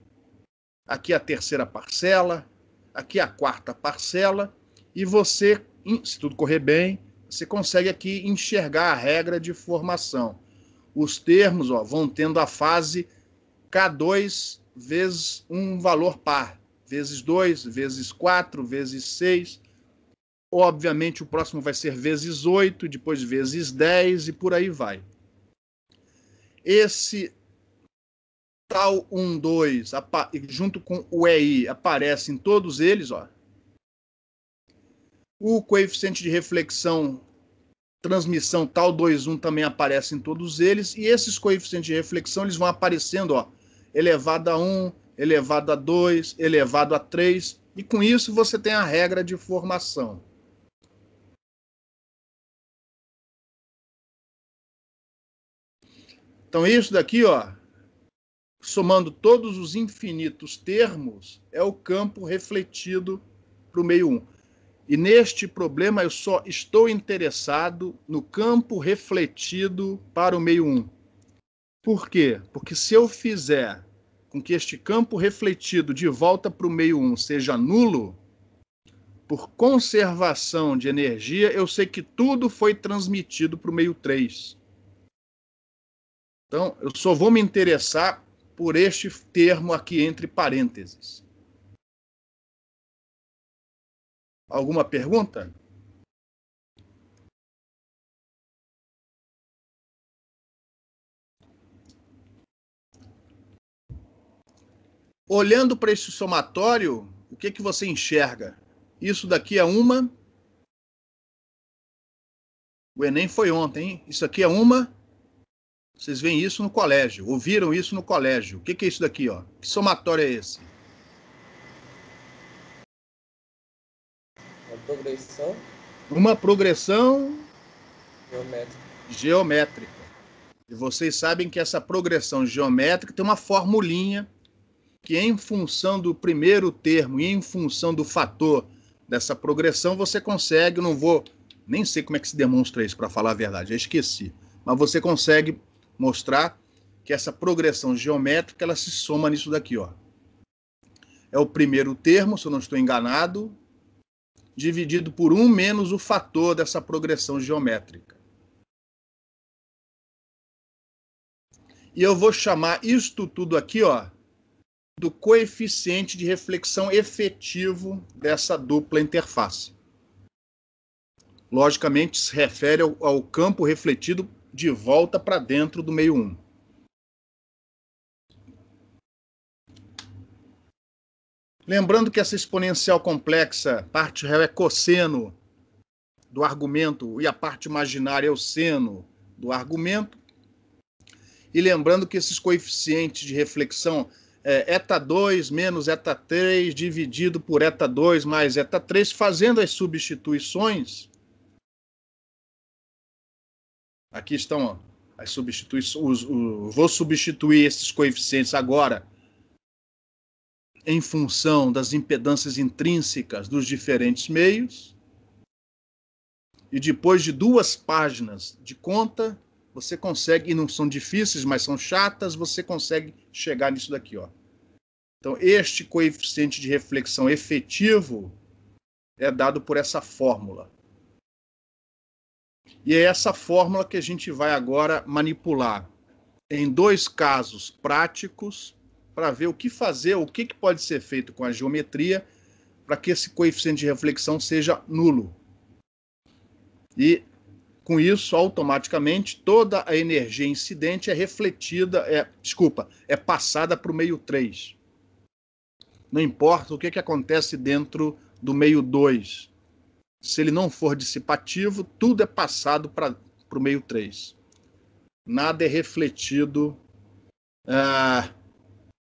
aqui a terceira parcela, aqui a quarta parcela, e você, se tudo correr bem, você consegue aqui enxergar a regra de formação. Os termos, ó, vão tendo a fase K2 vezes um valor par, vezes 2, vezes 4, vezes 6. Obviamente, o próximo vai ser vezes 8, depois vezes 10 e por aí vai. Esse tal 1, 2, junto com o EI, aparece em todos eles, ó. O coeficiente de reflexão, transmissão tal 2, 1 também aparece em todos eles, e esses coeficientes de reflexão eles vão aparecendo, ó, elevado a 1, elevado a 2, elevado a 3, e com isso você tem a regra de formação. Então isso daqui, ó, somando todos os infinitos termos, é o campo refletido para o meio 1. E neste problema eu só estou interessado no campo refletido para o meio 1. Por quê? Porque se eu fizer com que este campo refletido de volta para o meio 1 seja nulo, por conservação de energia, eu sei que tudo foi transmitido para o meio 3. Então, eu só vou me interessar por este termo aqui entre parênteses. Alguma pergunta? Olhando para esse somatório, o que você enxerga? Isso daqui é uma... O Enem foi ontem, hein? Isso aqui é uma... Vocês veem isso no colégio, ouviram isso no colégio. O que é isso daqui, ó? Que somatório é esse? Uma progressão Uma progressão geométrica. E vocês sabem que essa progressão geométrica tem uma formulinha que, em função do primeiro termo e em função do fator dessa progressão, você consegue, não vou, nem sei como é que se demonstra isso, para falar a verdade, já esqueci, mas você consegue mostrar que essa progressão geométrica, ela se soma nisso daqui, ó. É o primeiro termo, se eu não estou enganado, dividido por 1 menos o fator dessa progressão geométrica. E eu vou chamar isto tudo aqui, ó, do coeficiente de reflexão efetivo dessa dupla interface. Logicamente, se refere ao campo refletido de volta para dentro do meio 1. Lembrando que essa exponencial complexa, parte real é cosseno do argumento e a parte imaginária é o seno do argumento. E lembrando que esses coeficientes de reflexão eta 2 menos eta 3 dividido por eta 2 mais eta 3, fazendo as substituições. Aqui estão, ó, as substituições. Vou substituir esses coeficientes agora em função das impedâncias intrínsecas dos diferentes meios. E depois de 2 páginas de conta, você consegue, e não são difíceis, mas são chatas, você consegue chegar nisso daqui, ó. Então, este coeficiente de reflexão efetivo é dado por essa fórmula. E é essa fórmula que a gente vai agora manipular em 2 casos práticos para ver o que fazer, o que pode ser feito com a geometria para que esse coeficiente de reflexão seja nulo. E, com isso, automaticamente, toda a energia incidente é refletida, é passada para o meio 3. Não importa o que acontece dentro do meio 2. Se ele não for dissipativo, tudo é passado para o meio 3. Nada é refletido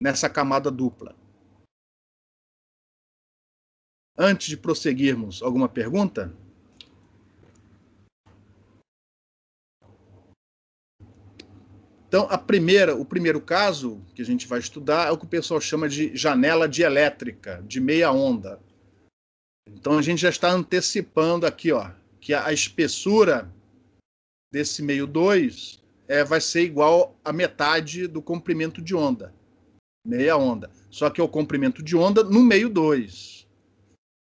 nessa camada dupla. Antes de prosseguirmos, alguma pergunta? Então, o primeiro caso que a gente vai estudar é o que o pessoal chama de janela dielétrica, de meia onda. Então a gente já está antecipando aqui, ó, que a espessura desse meio 2 vai ser igual a metade do comprimento de onda, meia onda. Só que é o comprimento de onda no meio 2.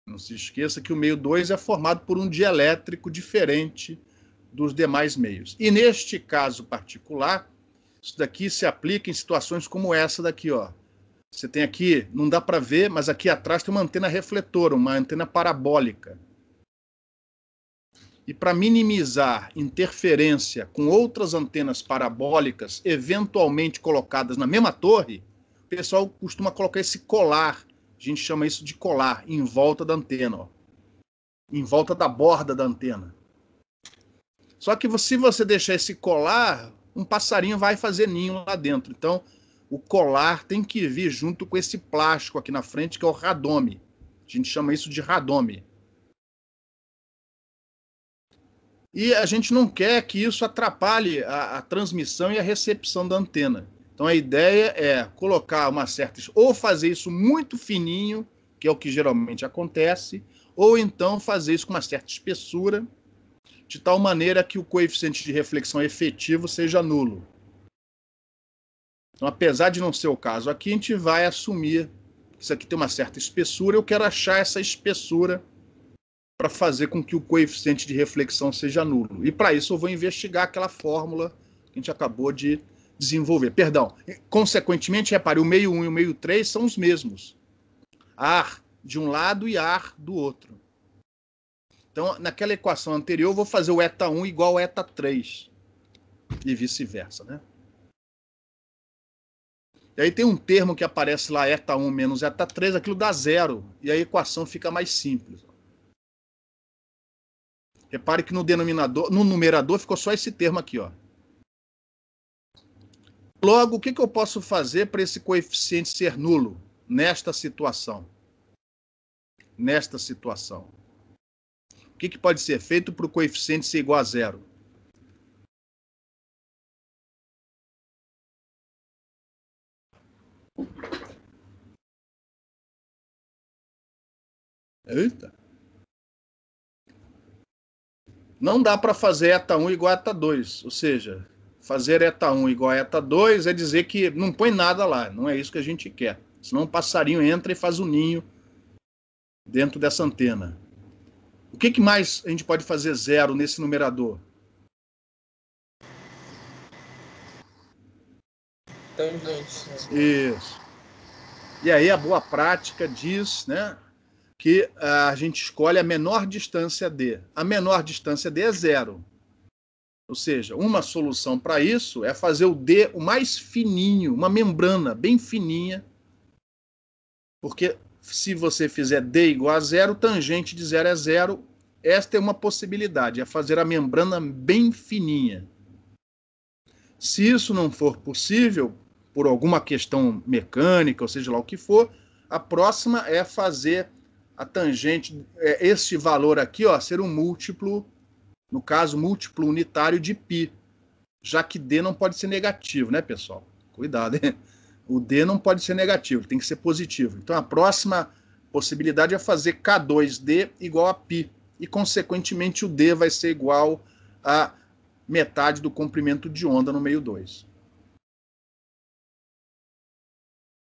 Não se esqueça que o meio 2 é formado por um dielétrico diferente dos demais meios. E neste caso particular, isso daqui se aplica em situações como essa daqui, ó. Você tem aqui, não dá para ver, mas aqui atrás tem uma antena refletora, uma antena parabólica. E para minimizar interferência com outras antenas parabólicas, eventualmente colocadas na mesma torre, o pessoal costuma colocar esse colar, a gente chama isso de colar, em volta da antena, ó, em volta da borda da antena. Só que se você deixar esse colar, um passarinho vai fazer ninho lá dentro. Então, o colar tem que vir junto com esse plástico aqui na frente, que é o radome. A gente chama isso de radome. E a gente não quer que isso atrapalhe a transmissão e a recepção da antena. Então, a ideia é colocar uma certa... ou fazer isso muito fininho, que é o que geralmente acontece, ou então fazer isso com uma certa espessura, de tal maneira que o coeficiente de reflexão efetivo seja nulo. Então, apesar de não ser o caso aqui, a gente vai assumir que isso aqui tem uma certa espessura. Eu quero achar essa espessura para fazer com que o coeficiente de reflexão seja nulo. E para isso eu vou investigar aquela fórmula que a gente acabou de desenvolver. Perdão, consequentemente, repare, o meio 1 e o meio 3 são os mesmos. Ar de um lado e ar do outro. Então, naquela equação anterior, eu vou fazer o eta 1 igual ao eta 3. E vice-versa, né? E aí tem um termo que aparece lá, eta 1 menos eta 3, aquilo dá zero. E a equação fica mais simples. Repare que no numerador ficou só esse termo aqui, ó. Logo, o que eu posso fazer para esse coeficiente ser nulo nesta situação? Nesta situação. O que pode ser feito para o coeficiente ser igual a zero? Eita. Não dá para fazer eta 1 igual a eta 2. Ou seja, fazer eta 1 igual a eta 2 é dizer que não põe nada lá. Não é isso que a gente quer. Senão o passarinho entra e faz um ninho dentro dessa antena. O que mais a gente pode fazer zero nesse numerador? Tangente. Isso. E aí a boa prática diz, né, que a gente escolhe a menor distância D. A menor distância D é zero. Ou seja, uma solução para isso é fazer o D o mais fininho, uma membrana bem fininha, porque se você fizer D igual a zero, tangente de zero é zero. Esta é uma possibilidade, é fazer a membrana bem fininha. Se isso não for possível, por alguma questão mecânica, ou seja lá o que for, a próxima é fazer a tangente, este valor aqui, ó, ser um múltiplo, no caso, múltiplo unitário de π, já que D não pode ser negativo, né, pessoal? Cuidado, hein? O D não pode ser negativo, tem que ser positivo. Então, a próxima possibilidade é fazer K2D igual a π, e, consequentemente, o D vai ser igual a metade do comprimento de onda no meio 2.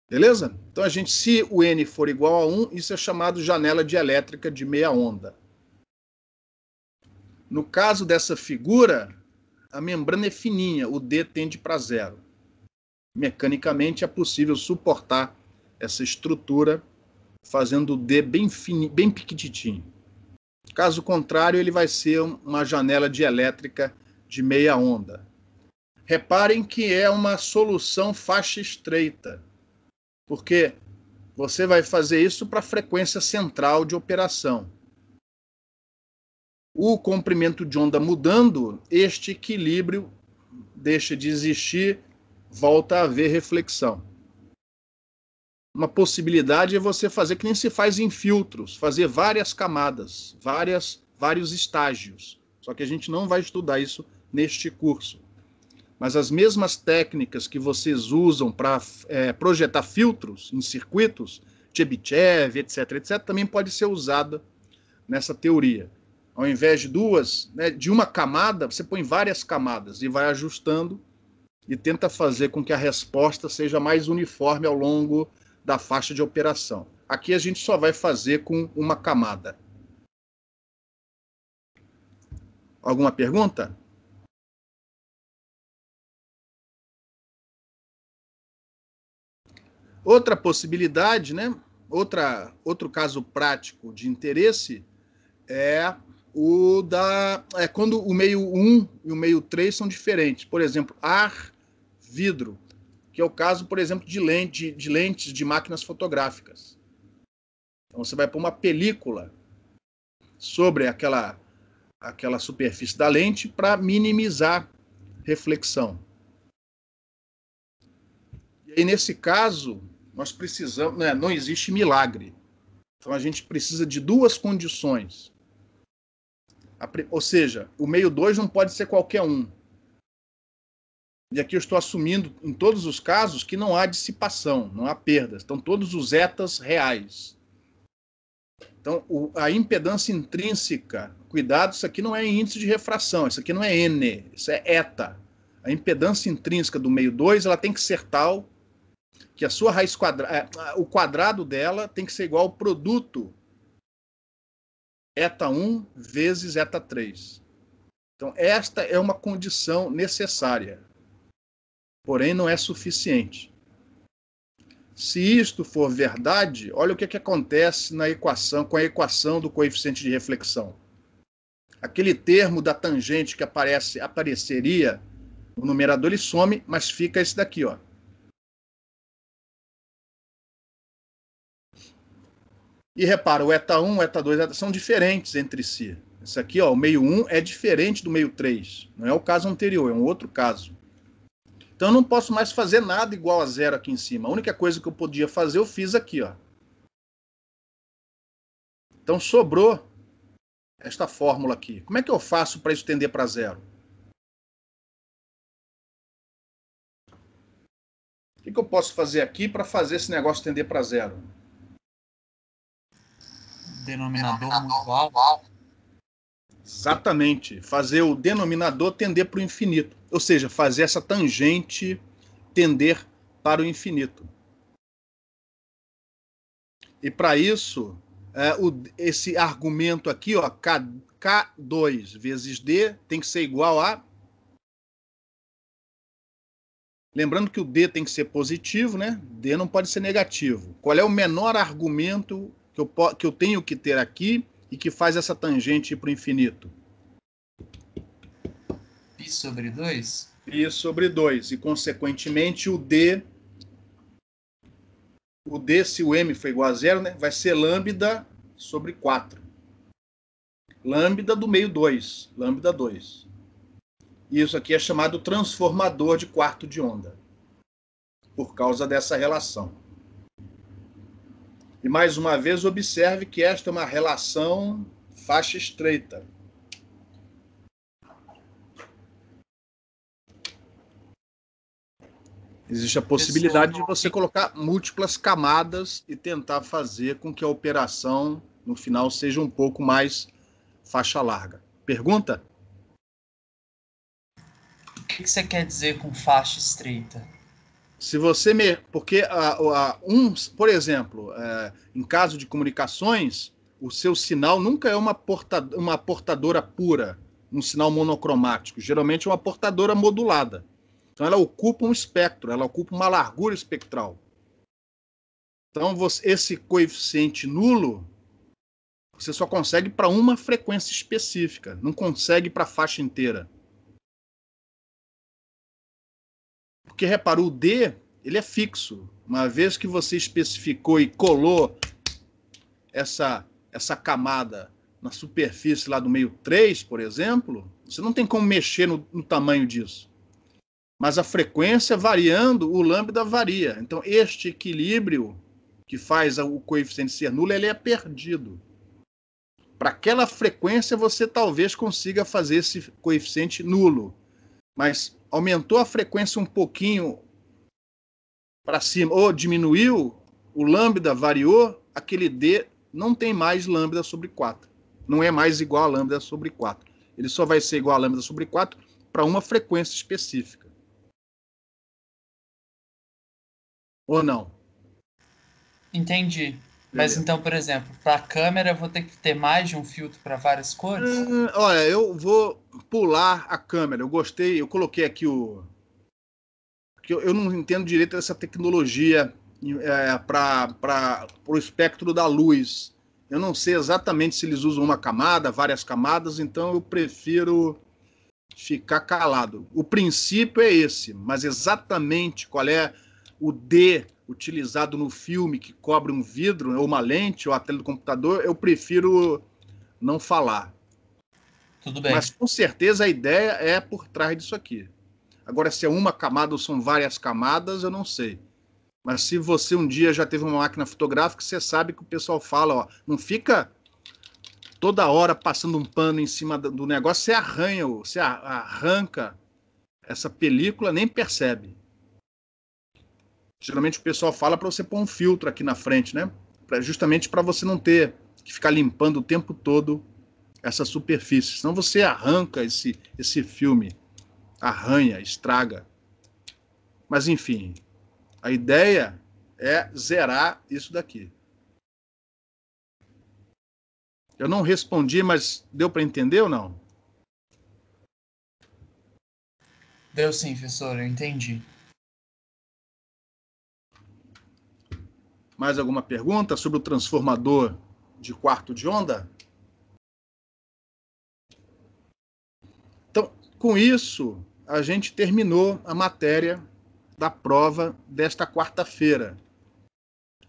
Beleza? Então, se o N for igual a 1, isso é chamado janela dielétrica de meia onda. No caso dessa figura, a membrana é fininha, o D tende para zero. Mecanicamente, é possível suportar essa estrutura fazendo o D bem fininho, bem pequititinho. Caso contrário, ele vai ser uma janela dielétrica de meia onda. Reparem que é uma solução faixa estreita, porque você vai fazer isso para a frequência central de operação. O comprimento de onda mudando, este equilíbrio deixa de existir, volta a haver reflexão. Uma possibilidade é você fazer que nem se faz em filtros, fazer várias camadas, vários estágios. Só que a gente não vai estudar isso neste curso. Mas as mesmas técnicas que vocês usam para projetar filtros em circuitos, Chebyshev, etc., também pode ser usada nessa teoria. Ao invés de duas, né, de uma camada, você põe várias camadas e vai ajustando e tenta fazer com que a resposta seja mais uniforme ao longo da faixa de operação. Aqui a gente só vai fazer com uma camada. Alguma pergunta? Outra possibilidade, né? Outro caso prático de interesse é quando o meio 1 e o meio 3 são diferentes. Por exemplo, ar, vidro, que é o caso, por exemplo, de lentes de máquinas fotográficas. Então você vai pôr uma película sobre aquela superfície da lente para minimizar reflexão. E aí, nesse caso, nós precisamos, né, não existe milagre. Então a gente precisa de duas condições. Ou seja, o meio 2 não pode ser qualquer um. E aqui eu estou assumindo, em todos os casos, que não há dissipação, não há perdas. Estão todos os etas reais. Então, a impedância intrínseca, cuidado, isso aqui não é índice de refração, isso aqui não é N, isso é eta. A impedância intrínseca do meio 2, ela tem que ser tal que a sua raiz quadrada, o quadrado dela tem que ser igual ao produto eta 1 vezes eta 3. Então, esta é uma condição necessária, porém não é suficiente. Se isto for verdade, olha o que acontece na equação, com a equação do coeficiente de reflexão. Aquele termo da tangente que apareceria no numerador, ele some, mas fica esse daqui, ó. E repara, o eta 1, o eta 2 são diferentes entre si. Esse aqui, ó, o meio 1 é diferente do meio 3. Não é o caso anterior, é um outro caso. Então eu não posso mais fazer nada igual a zero aqui em cima. A única coisa que eu podia fazer, eu fiz aqui, ó. Então sobrou esta fórmula aqui. Como é que eu faço para isso tender para zero? O que eu posso fazer aqui para fazer esse negócio tender para zero? Denominador usual. Exatamente. Fazer o denominador tender para o infinito. Ou seja, fazer essa tangente tender para o infinito. E para isso, esse argumento aqui, ó, K2 vezes D tem que ser igual a... Lembrando que o D tem que ser positivo, né? D não pode ser negativo. Qual é o menor argumento que eu tenho que ter aqui e que faz essa tangente ir para o infinito? Π sobre 2? Π sobre 2. E, consequentemente, o D, se o M for igual a zero, né, vai ser lambda sobre 4. Lambda do meio 2. Lambda 2. Isso aqui é chamado transformador de quarto de onda, por causa dessa relação. E, mais uma vez, observe que esta é uma relação faixa estreita. Existe a possibilidade de você colocar múltiplas camadas e tentar fazer com que a operação, no final, seja um pouco mais faixa larga. Pergunta? O que você quer dizer com faixa estreita? Se você... Porque, por exemplo, em caso de comunicações, o seu sinal nunca é uma portadora pura, um sinal monocromático. Geralmente é uma portadora modulada. Então ela ocupa um espectro, ela ocupa uma largura espectral. Então esse coeficiente nulo, você só consegue para uma frequência específica, não consegue para a faixa inteira. Porque, repara, o D, ele é fixo. Uma vez que você especificou e colou essa camada na superfície lá do meio 3, por exemplo, você não tem como mexer no tamanho disso. Mas a frequência variando, o lambda varia. Então, este equilíbrio que faz o coeficiente ser nulo, ele é perdido. Para aquela frequência, você talvez consiga fazer esse coeficiente nulo. Mas aumentou a frequência um pouquinho para cima, ou diminuiu, o lambda variou, aquele D não tem mais lambda sobre 4. não é mais igual a lambda sobre 4. Ele só vai ser igual a lambda sobre 4 para uma frequência específica. Ou não? Entendi. Mas então, por exemplo, para a câmera eu vou ter que ter mais de um filtro para várias cores? Olha, eu vou pular a câmera. Eu gostei, eu coloquei aqui porque eu não entendo direito dessa tecnologia para o espectro da luz. Eu não sei exatamente se eles usam uma camada, várias camadas, então eu prefiro ficar calado. O princípio é esse, mas exatamente qual é o D utilizado no filme que cobre um vidro, ou uma lente, ou a tela do computador, eu prefiro não falar. Tudo bem. Mas com certeza a ideia é por trás disso aqui. Agora, se é uma camada ou são várias camadas, eu não sei. Mas se você um dia já teve uma máquina fotográfica, você sabe que o pessoal fala, ó, não fica toda hora passando um pano em cima do negócio, você arranca essa película, nem percebe. Geralmente o pessoal fala para você pôr um filtro aqui na frente, né? Justamente para você não ter que ficar limpando o tempo todo essa superfície. Senão você arranca esse filme, arranha, estraga. Mas enfim, a ideia é zerar isso daqui. Eu não respondi, mas deu para entender ou não? Deu sim, professor, eu entendi. Mais alguma pergunta sobre o transformador de quarto de onda? Então, com isso, a gente terminou a matéria da prova desta quarta-feira.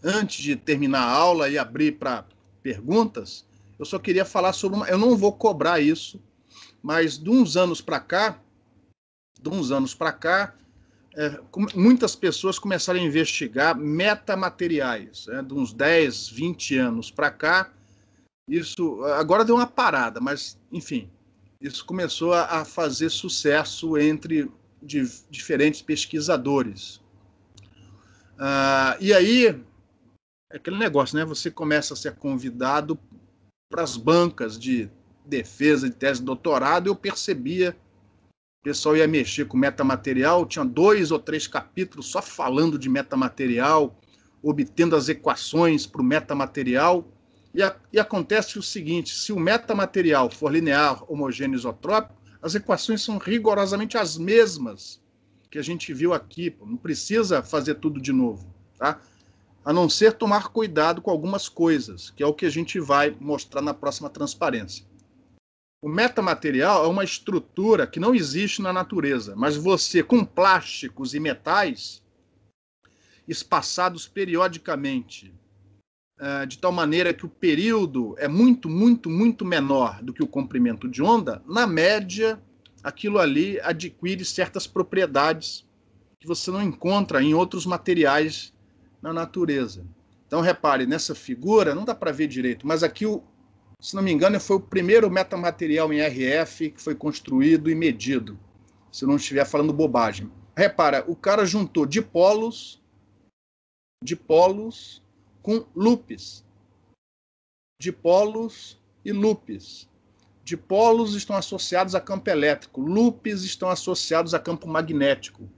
Antes de terminar a aula e abrir para perguntas, eu só queria falar sobre uma... Eu não vou cobrar isso, mas de uns anos para cá, muitas pessoas começaram a investigar metamateriais, de uns 10, 20 anos para cá. Isso agora deu uma parada, mas, enfim, isso começou a fazer sucesso entre diferentes pesquisadores. E aí, é aquele negócio, né? Você começa a ser convidado para as bancas de defesa de tese de doutorado, eu percebia o pessoal ia mexer com metamaterial, tinha 2 ou 3 capítulos só falando de metamaterial, obtendo as equações para o metamaterial, e acontece o seguinte, se o metamaterial for linear, homogêneo, isotrópico, as equações são rigorosamente as mesmas que a gente viu aqui, não precisa fazer tudo de novo, tá? A não ser tomar cuidado com algumas coisas, que é o que a gente vai mostrar na próxima transparência. O metamaterial é uma estrutura que não existe na natureza, mas você, com plásticos e metais, espaçados periodicamente, de tal maneira que o período é muito, muito, muito menor do que o comprimento de onda, na média, aquilo ali adquire certas propriedades que você não encontra em outros materiais na natureza. Então, repare, nessa figura, não dá para ver direito, mas aqui, se não me engano, foi o primeiro metamaterial em RF que foi construído e medido, se eu não estiver falando bobagem. Repara, o cara juntou dipolos com loops. Dipolos e loops. Dipolos estão associados a campo elétrico, loops estão associados a campo magnético.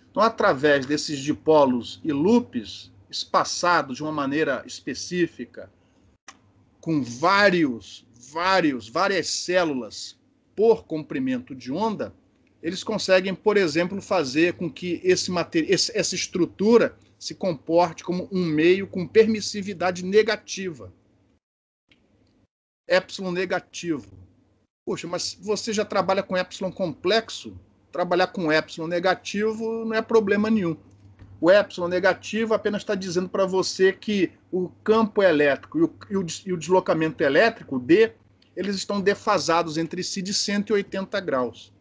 Então, através desses dipolos e loops, espaçados de uma maneira específica, com várias células por comprimento de onda, eles conseguem, por exemplo, fazer com que essa estrutura se comporte como um meio com permissividade negativa. Epsilon negativo. Poxa, mas você já trabalha com epsilon complexo? Trabalhar com epsilon negativo não é problema nenhum. O epsilon negativo apenas está dizendo para você que o campo elétrico e o deslocamento elétrico, D, eles estão defasados entre si de 180 graus.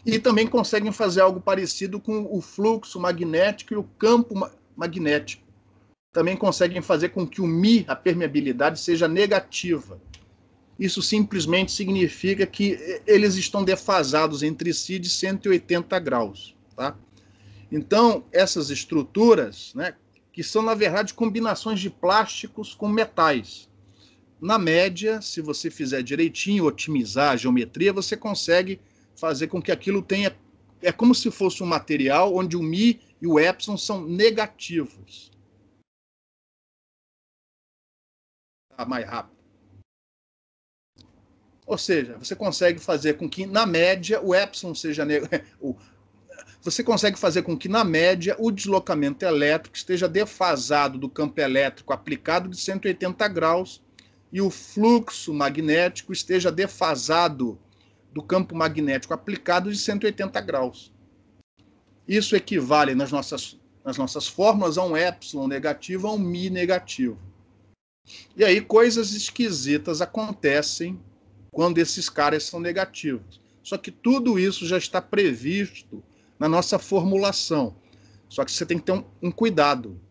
E também conseguem fazer algo parecido com o fluxo magnético e o campo magnético. Também conseguem fazer com que o μ, a permeabilidade, seja negativa. Isso simplesmente significa que eles estão defasados entre si de 180 graus. Tá? Então, essas estruturas, né, que são, na verdade, combinações de plásticos com metais, na média, se você fizer direitinho, otimizar a geometria, você consegue fazer com que aquilo tenha... É como se fosse um material onde o μ e o ε são negativos. Tá mais rápido. Ou seja, você consegue fazer com que, na média, o ε seja negativo. Você consegue fazer com que, na média, o deslocamento elétrico esteja defasado do campo elétrico aplicado de 180 graus e o fluxo magnético esteja defasado do campo magnético aplicado de 180 graus. Isso equivale, nas nossas fórmulas, a um ε negativo, a um μ negativo. E aí coisas esquisitas acontecem quando esses caras são negativos. Só que tudo isso já está previsto na nossa formulação. Só que você tem que ter um cuidado.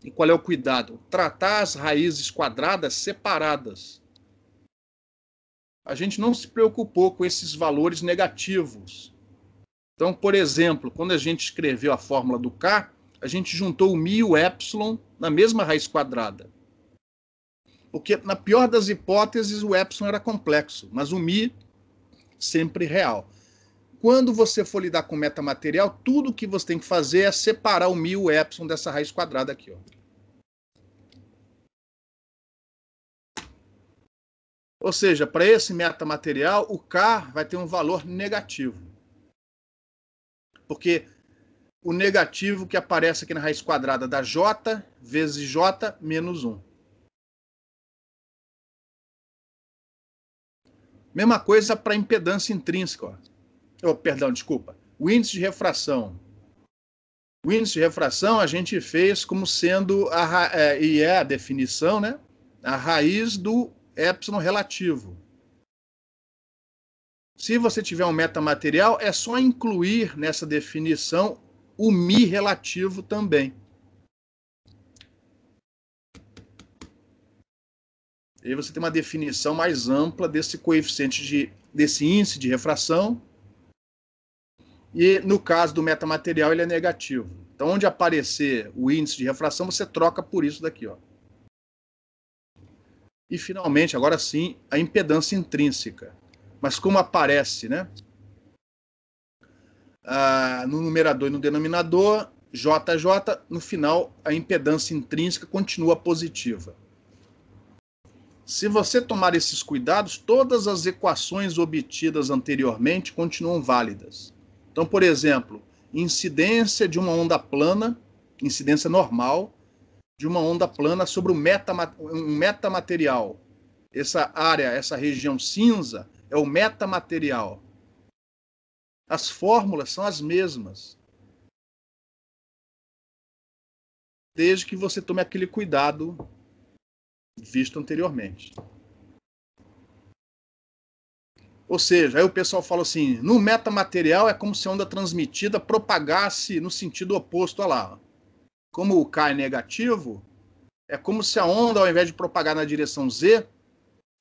E qual é o cuidado? Tratar as raízes quadradas separadas. A gente não se preocupou com esses valores negativos. Então, por exemplo, quando a gente escreveu a fórmula do K, a gente juntou o μ e o ε na mesma raiz quadrada. Porque, na pior das hipóteses, o ε era complexo, mas o μ sempre real. Quando você for lidar com metamaterial, tudo que você tem que fazer é separar o μ e o ε dessa raiz quadrada aqui. Ó. Ou seja, para esse metamaterial, o K vai ter um valor negativo. Porque o negativo que aparece aqui na raiz quadrada da J vezes J menos 1. Mesma coisa para impedância intrínseca. Ó. Perdão, desculpa. O índice de refração. O índice de refração a gente fez como sendo, e é a definição, né? A raiz do ε relativo. Se você tiver um metamaterial, é só incluir nessa definição o μ relativo também. E aí você tem uma definição mais ampla desse coeficiente, desse índice de refração. E no caso do metamaterial, ele é negativo. Então, onde aparecer o índice de refração, você troca por isso daqui. Ó. E, finalmente, agora sim, a impedância intrínseca. Mas como aparece, né? No numerador e no denominador, JJ, no final, a impedância intrínseca continua positiva. Se você tomar esses cuidados, todas as equações obtidas anteriormente continuam válidas. Então, por exemplo, incidência de uma onda plana, incidência normal, de uma onda plana sobre um metamaterial. Essa área, essa região cinza, é o metamaterial. As fórmulas são as mesmas. Desde que você tome aquele cuidado visto anteriormente. Ou seja, aí o pessoal fala assim, no metamaterial é como se a onda transmitida propagasse no sentido oposto. Olha lá. Como o K é negativo, é como se a onda, ao invés de propagar na direção Z,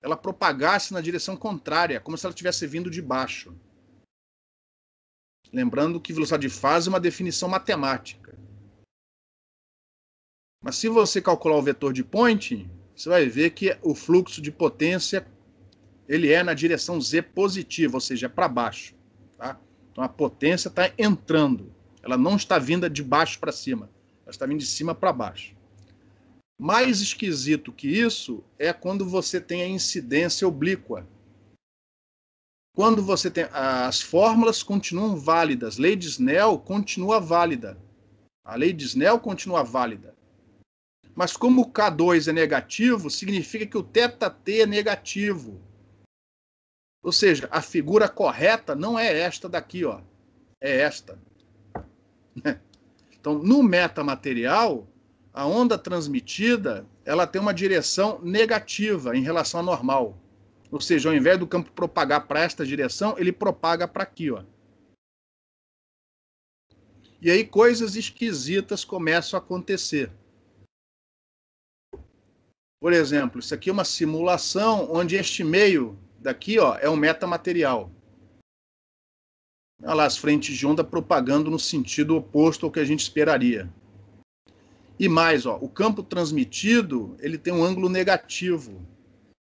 ela propagasse na direção contrária, como se ela tivesse vindo de baixo. Lembrando que velocidade de fase é uma definição matemática. Mas se você calcular o vetor de Poynting, você vai ver que o fluxo de potência ele é na direção Z positiva, ou seja, é para baixo. Tá? Então a potência está entrando. Ela não está vinda de baixo para cima. Ela está vindo de cima para baixo. Mais esquisito que isso é quando você tem a incidência oblíqua. Quando você tem... As fórmulas continuam válidas. Lei de Snell continua válida. A lei de Snell continua válida. Mas como o K2 é negativo, significa que o θT é negativo. Ou seja, a figura correta não é esta daqui, ó. É esta. Então, no metamaterial, a onda transmitida ela tem uma direção negativa em relação à normal. Ou seja, ao invés do campo propagar para esta direção, ele propaga para aqui, ó. E aí coisas esquisitas começam a acontecer. Por exemplo, isso aqui é uma simulação onde este meio daqui, ó, é um metamaterial. Olha lá as frentes de onda propagando no sentido oposto ao que a gente esperaria. E mais, ó, o campo transmitido ele tem um ângulo negativo.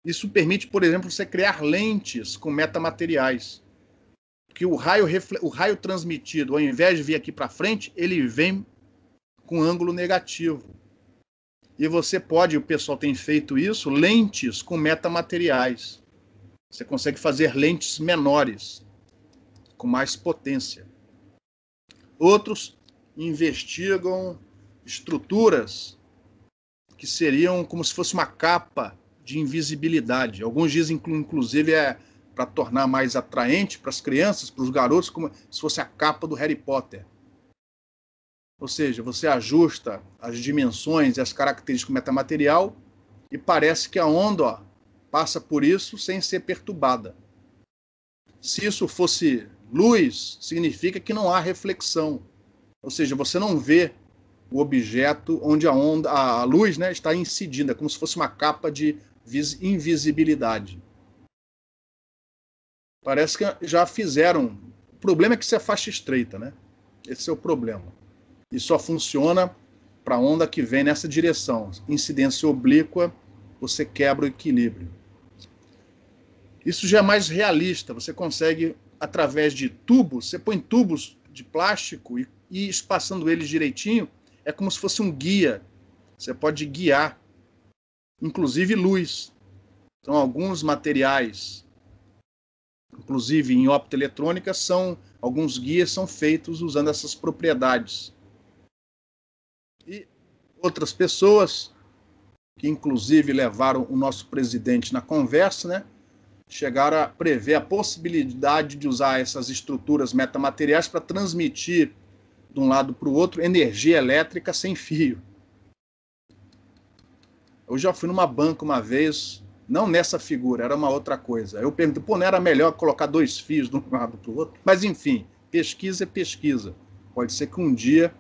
Isso permite, por exemplo, você criar lentes com metamateriais. Porque o raio transmitido, ao invés de vir aqui para frente, ele vem com ângulo negativo. E você pode, o pessoal tem feito isso, lentes com metamateriais. Você consegue fazer lentes menores, com mais potência. Outros investigam estruturas que seriam como se fosse uma capa de invisibilidade. Alguns dizem, inclusive, para tornar mais atraente para as crianças, para os garotos, como se fosse a capa do Harry Potter. Ou seja, você ajusta as dimensões e as características do metamaterial e parece que a onda passa por isso sem ser perturbada. Se isso fosse luz, significa que não há reflexão. Ou seja, você não vê o objeto onde a luz, né, está incidindo, como se fosse uma capa de invisibilidade. Parece que já fizeram. O problema é que isso é faixa estreita, né? Esse é o problema. E só funciona para a onda que vem nessa direção. Incidência oblíqua, você quebra o equilíbrio. Isso já é mais realista. Você consegue, através de tubos, você põe tubos de plástico e espaçando eles direitinho, é como se fosse um guia. Você pode guiar, inclusive luz. Então, alguns materiais, inclusive em optoeletrônica, alguns guias são feitos usando essas propriedades. E outras pessoas, que inclusive levaram o nosso presidente na conversa, né, chegaram a prever a possibilidade de usar essas estruturas metamateriais para transmitir de um lado para o outro energia elétrica sem fio. Eu já fui numa banca uma vez, não nessa figura, era uma outra coisa. Eu perguntei, não era melhor colocar 2 fios de um lado para o outro? Mas enfim, pesquisa é pesquisa. Pode ser que um dia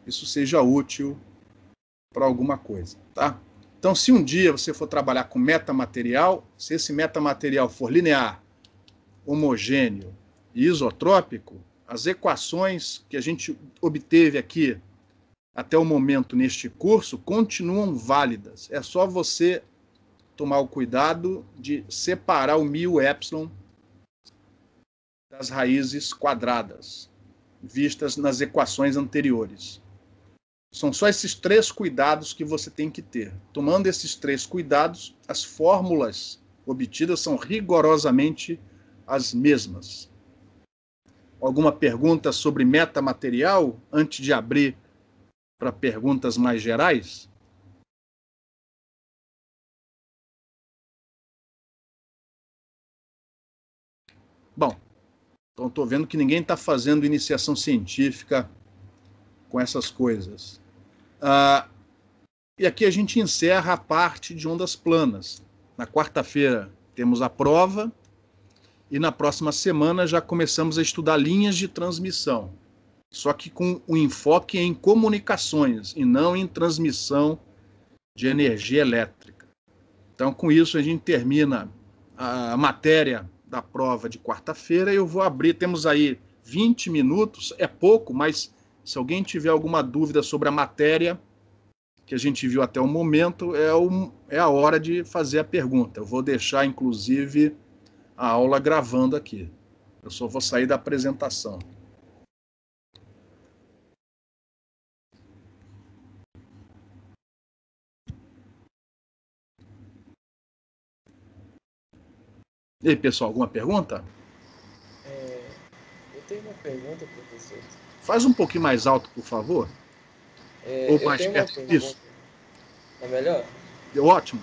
isso seja útil para alguma coisa, tá? Então, se um dia você for trabalhar com metamaterial, se esse metamaterial for linear, homogêneo e isotrópico, as equações que a gente obteve aqui até o momento neste curso continuam válidas. É só você tomar o cuidado de separar o μ das raízes quadradas, vistas nas equações anteriores. São só esses 3 cuidados que você tem que ter. Tomando esses 3 cuidados, as fórmulas obtidas são rigorosamente as mesmas. Alguma pergunta sobre metamaterial antes de abrir para perguntas mais gerais? Bom, então estou vendo que ninguém está fazendo iniciação científica com essas coisas. E aqui a gente encerra a parte de ondas planas. Na quarta-feira temos a prova e na próxima semana já começamos a estudar linhas de transmissão, só que com o enfoque em comunicações e não em transmissão de energia elétrica. Então, com isso, a gente termina a matéria da prova de quarta-feira e eu vou abrir, temos aí 20 minutos, é pouco, mas se alguém tiver alguma dúvida sobre a matéria que a gente viu até o momento, é a hora de fazer a pergunta. Eu vou deixar, inclusive, a aula gravando aqui. Eu só vou sair da apresentação. E aí, pessoal, alguma pergunta? Eu tenho uma pergunta, professor. Faz um pouquinho mais alto, por favor. Ou mais perto. Isso. É melhor? Ótimo.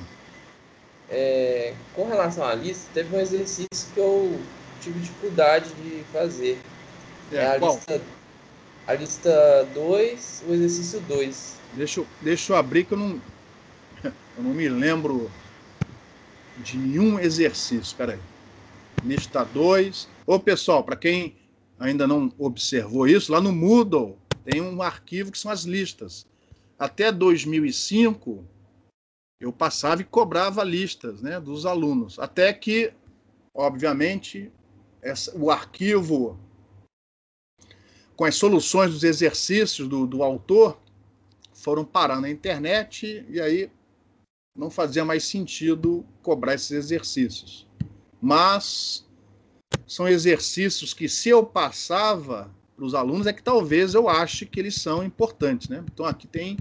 Com relação à lista, teve um exercício que eu tive dificuldade de fazer. A lista 2, o exercício 2. Deixa eu abrir que eu não me lembro de nenhum exercício. Espera aí. Lista 2. Ô, pessoal, para quem ainda não observou isso, lá no Moodle tem um arquivo que são as listas. Até 2005, eu passava e cobrava listas, né, dos alunos. Até que, obviamente, o arquivo com as soluções dos exercícios do autor foram parar na internet e aí não fazia mais sentido cobrar esses exercícios. Mas são exercícios que, se eu passava para os alunos, é que talvez eu ache que eles são importantes, né? Então, aqui tem,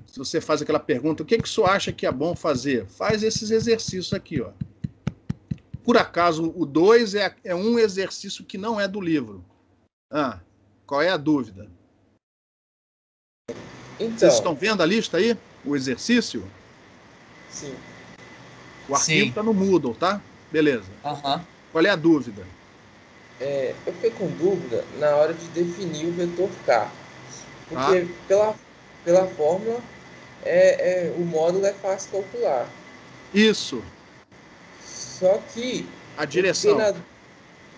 se você faz aquela pergunta, o que o senhor acha que é bom fazer? Faz esses exercícios aqui, ó. Por acaso, o 2 é um exercício que não é do livro. Ah, qual é a dúvida? Então, Vocês estão vendo a lista aí? O exercício? sim. O arquivo está no Moodle, tá? Beleza. Aham. Qual é a dúvida? Eu fiquei com dúvida na hora de definir o vetor K. Porque pela fórmula, o módulo é fácil calcular. Isso. Só que A direção.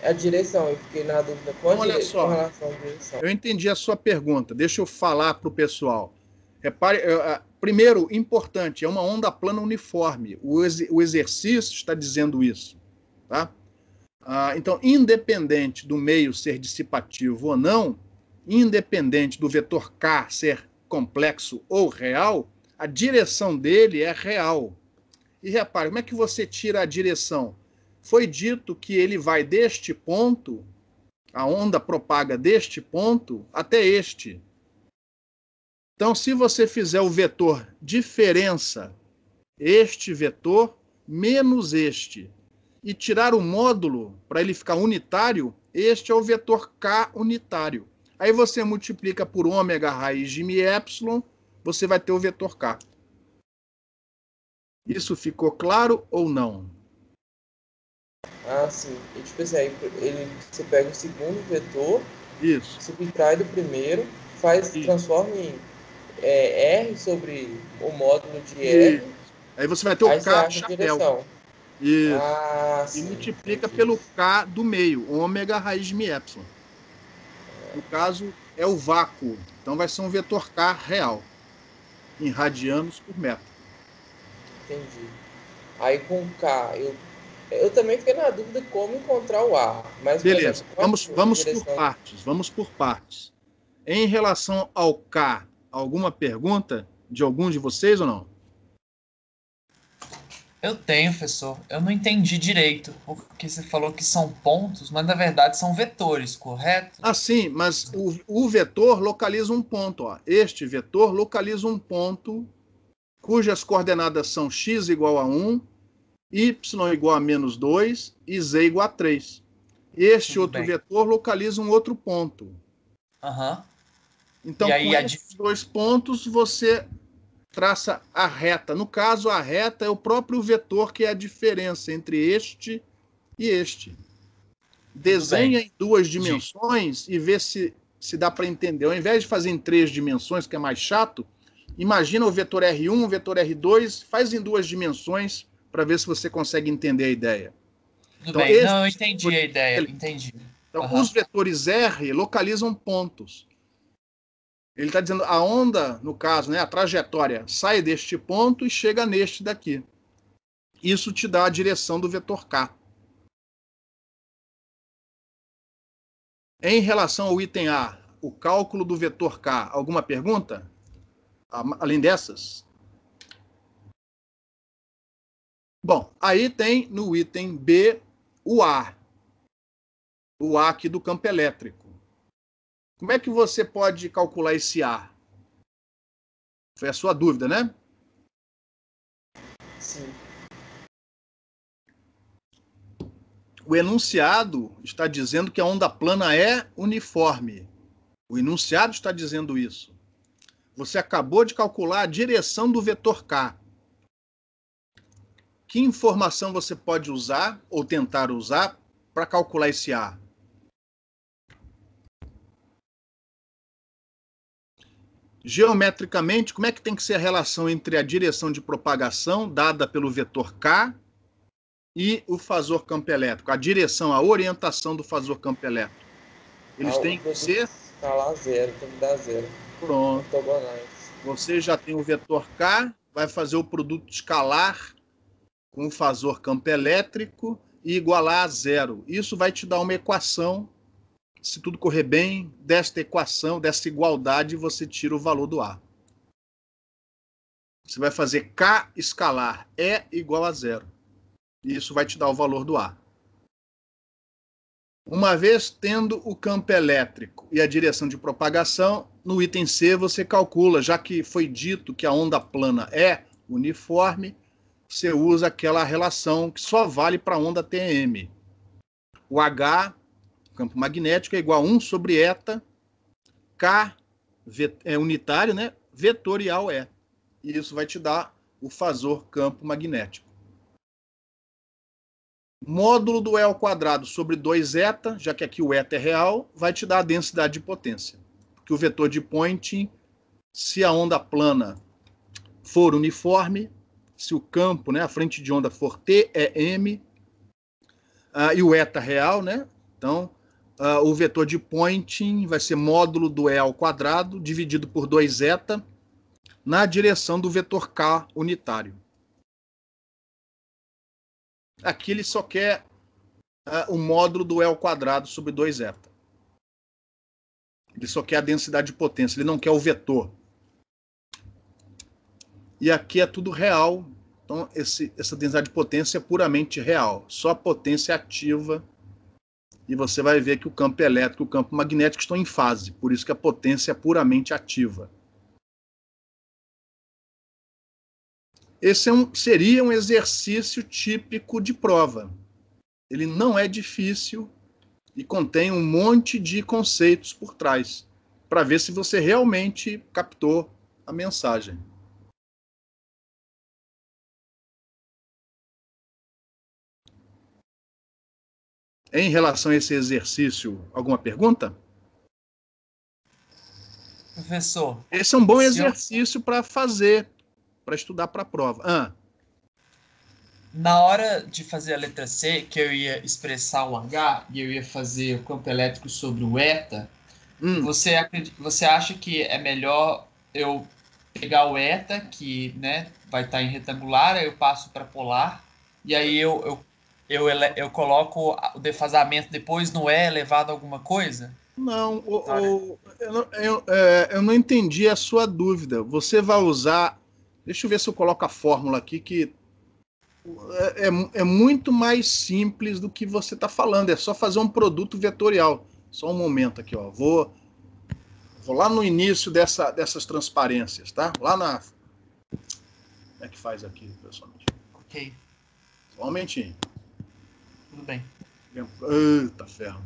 a direção, eu fiquei na dúvida com, Então, olha só. com relação à direção. Eu entendi a sua pergunta. Deixa eu falar para o pessoal. Repare, primeiro, importante, é uma onda plana uniforme. O exercício está dizendo isso. Tá? Então, independente do meio ser dissipativo ou não, independente do vetor K ser complexo ou real, a direção dele é real. E repare, como é que você tira a direção? Foi dito que ele vai deste ponto, a onda propaga deste ponto até este. Então, se você fizer o vetor diferença, este vetor menos este, e tirar o módulo para ele ficar unitário, este é o vetor K unitário. Aí você multiplica por ômega raiz de μ, você vai ter o vetor K. Isso ficou claro ou não? Ah, sim. E tipo assim, você pega o segundo vetor, Isso. subtrai do primeiro, transforma em R sobre o módulo de R. Aí você vai ter o K chapéu. Direção. Isso. Ah, e sim, multiplica entendi. pelo K do meio, ômega raiz de μ. No caso, é o vácuo. Então vai ser um vetor K real, em radianos por metro. Entendi. Aí com K, eu também fiquei na dúvida como encontrar o A. Mas, Beleza, por exemplo, vamos por partes. Em relação ao K, alguma pergunta de algum de vocês ou não? Eu tenho, professor. Eu não entendi direito, porque você falou que são pontos, mas na verdade são vetores, correto? Ah, sim, mas o vetor localiza um ponto. Ó. Este vetor localiza um ponto cujas coordenadas são x igual a 1, y igual a menos 2 e z igual a 3. Este Tudo outro bem. vetor localiza um outro ponto. Aham. Então, E aí, com esses dois pontos, você traça a reta. No caso, a reta é o próprio vetor, que é a diferença entre este e este. Desenha em duas dimensões e vê se dá para entender. Ao invés de fazer em 3 dimensões, que é mais chato, imagina o vetor R1, o vetor R2, faz em 2 dimensões para ver se você consegue entender a ideia. Tudo Então, bem. Não, eu entendi a ideia. Entendi. Então, os vetores R localizam pontos. Ele está dizendo a onda, no caso, né, a trajetória, sai deste ponto e chega neste daqui. Isso te dá a direção do vetor K. Em relação ao item A, o cálculo do vetor K, alguma pergunta? Além dessas? Bom, aí tem no item B o A. O A aqui do campo elétrico. Como é que você pode calcular esse A? Foi a sua dúvida, né? Sim. O enunciado está dizendo que a onda plana é uniforme. O enunciado está dizendo isso. Você acabou de calcular a direção do vetor K. Que informação você pode usar ou tentar usar para calcular esse A? Geometricamente, como é que tem que ser a relação entre a direção de propagação dada pelo vetor K e o fasor campo elétrico? A direção, a orientação do fasor campo elétrico. Eles têm que ser... Escalar zero, tem que dar zero. Pronto. Ortogonais. Você já tem o vetor K, vai fazer o produto escalar com o fasor campo elétrico e igualar a zero. Isso vai te dar uma equação. Se tudo correr bem, desta equação, dessa igualdade, você tira o valor do A. você vai fazer K escalar E igual a 0. E isso vai te dar o valor do A. Uma vez tendo o campo elétrico e a direção de propagação, no item C você calcula, já que foi dito que a onda plana é uniforme, você usa aquela relação que só vale para a onda TM. O H, campo magnético, é igual a 1 sobre eta, K é unitário, né? Vetorial E. E isso vai te dar o fasor campo magnético. Módulo do E ao quadrado sobre 2 eta, já que aqui o eta é real, vai te dar a densidade de potência. Porque o vetor de Poynting, se a onda plana for uniforme, se o campo, né, a frente de onda for T, é M, e o eta real, né? Então, o vetor de Poynting vai ser módulo do E ao quadrado, dividido por 2 eta, na direção do vetor K unitário. Aqui ele só quer o módulo do E ao quadrado sobre 2 eta. Ele só quer a densidade de potência, ele não quer o vetor. E aqui é tudo real, então essa densidade de potência é puramente real, só a potência ativa. E você vai ver que o campo elétrico e o campo magnético estão em fase, por isso que a potência é puramente ativa. Esse seria um exercício típico de prova. Ele não é difícil e contém um monte de conceitos por trás, para ver se você realmente captou a mensagem. Em relação a esse exercício, alguma pergunta? Professor. Esse é um bom exercício para fazer, para estudar para a prova. Na hora de fazer a letra C, que eu ia expressar o H e eu ia fazer o campo elétrico sobre o eta, você acha que é melhor eu pegar o eta, que, né, vai estar em retangular, aí eu passo para polar, e aí eu coloco o defasamento depois no E elevado a alguma coisa? Não, eu não entendi a sua dúvida. Você vai usar... Deixa eu ver se eu coloco a fórmula aqui, que é muito mais simples do que você está falando. É só fazer um produto vetorial. Só um momento aqui, ó. Vou lá no início dessas transparências, tá? Lá na... Como é que faz aqui, pessoalmente? Ok. Só um momentinho. Tudo bem. Eita ferro.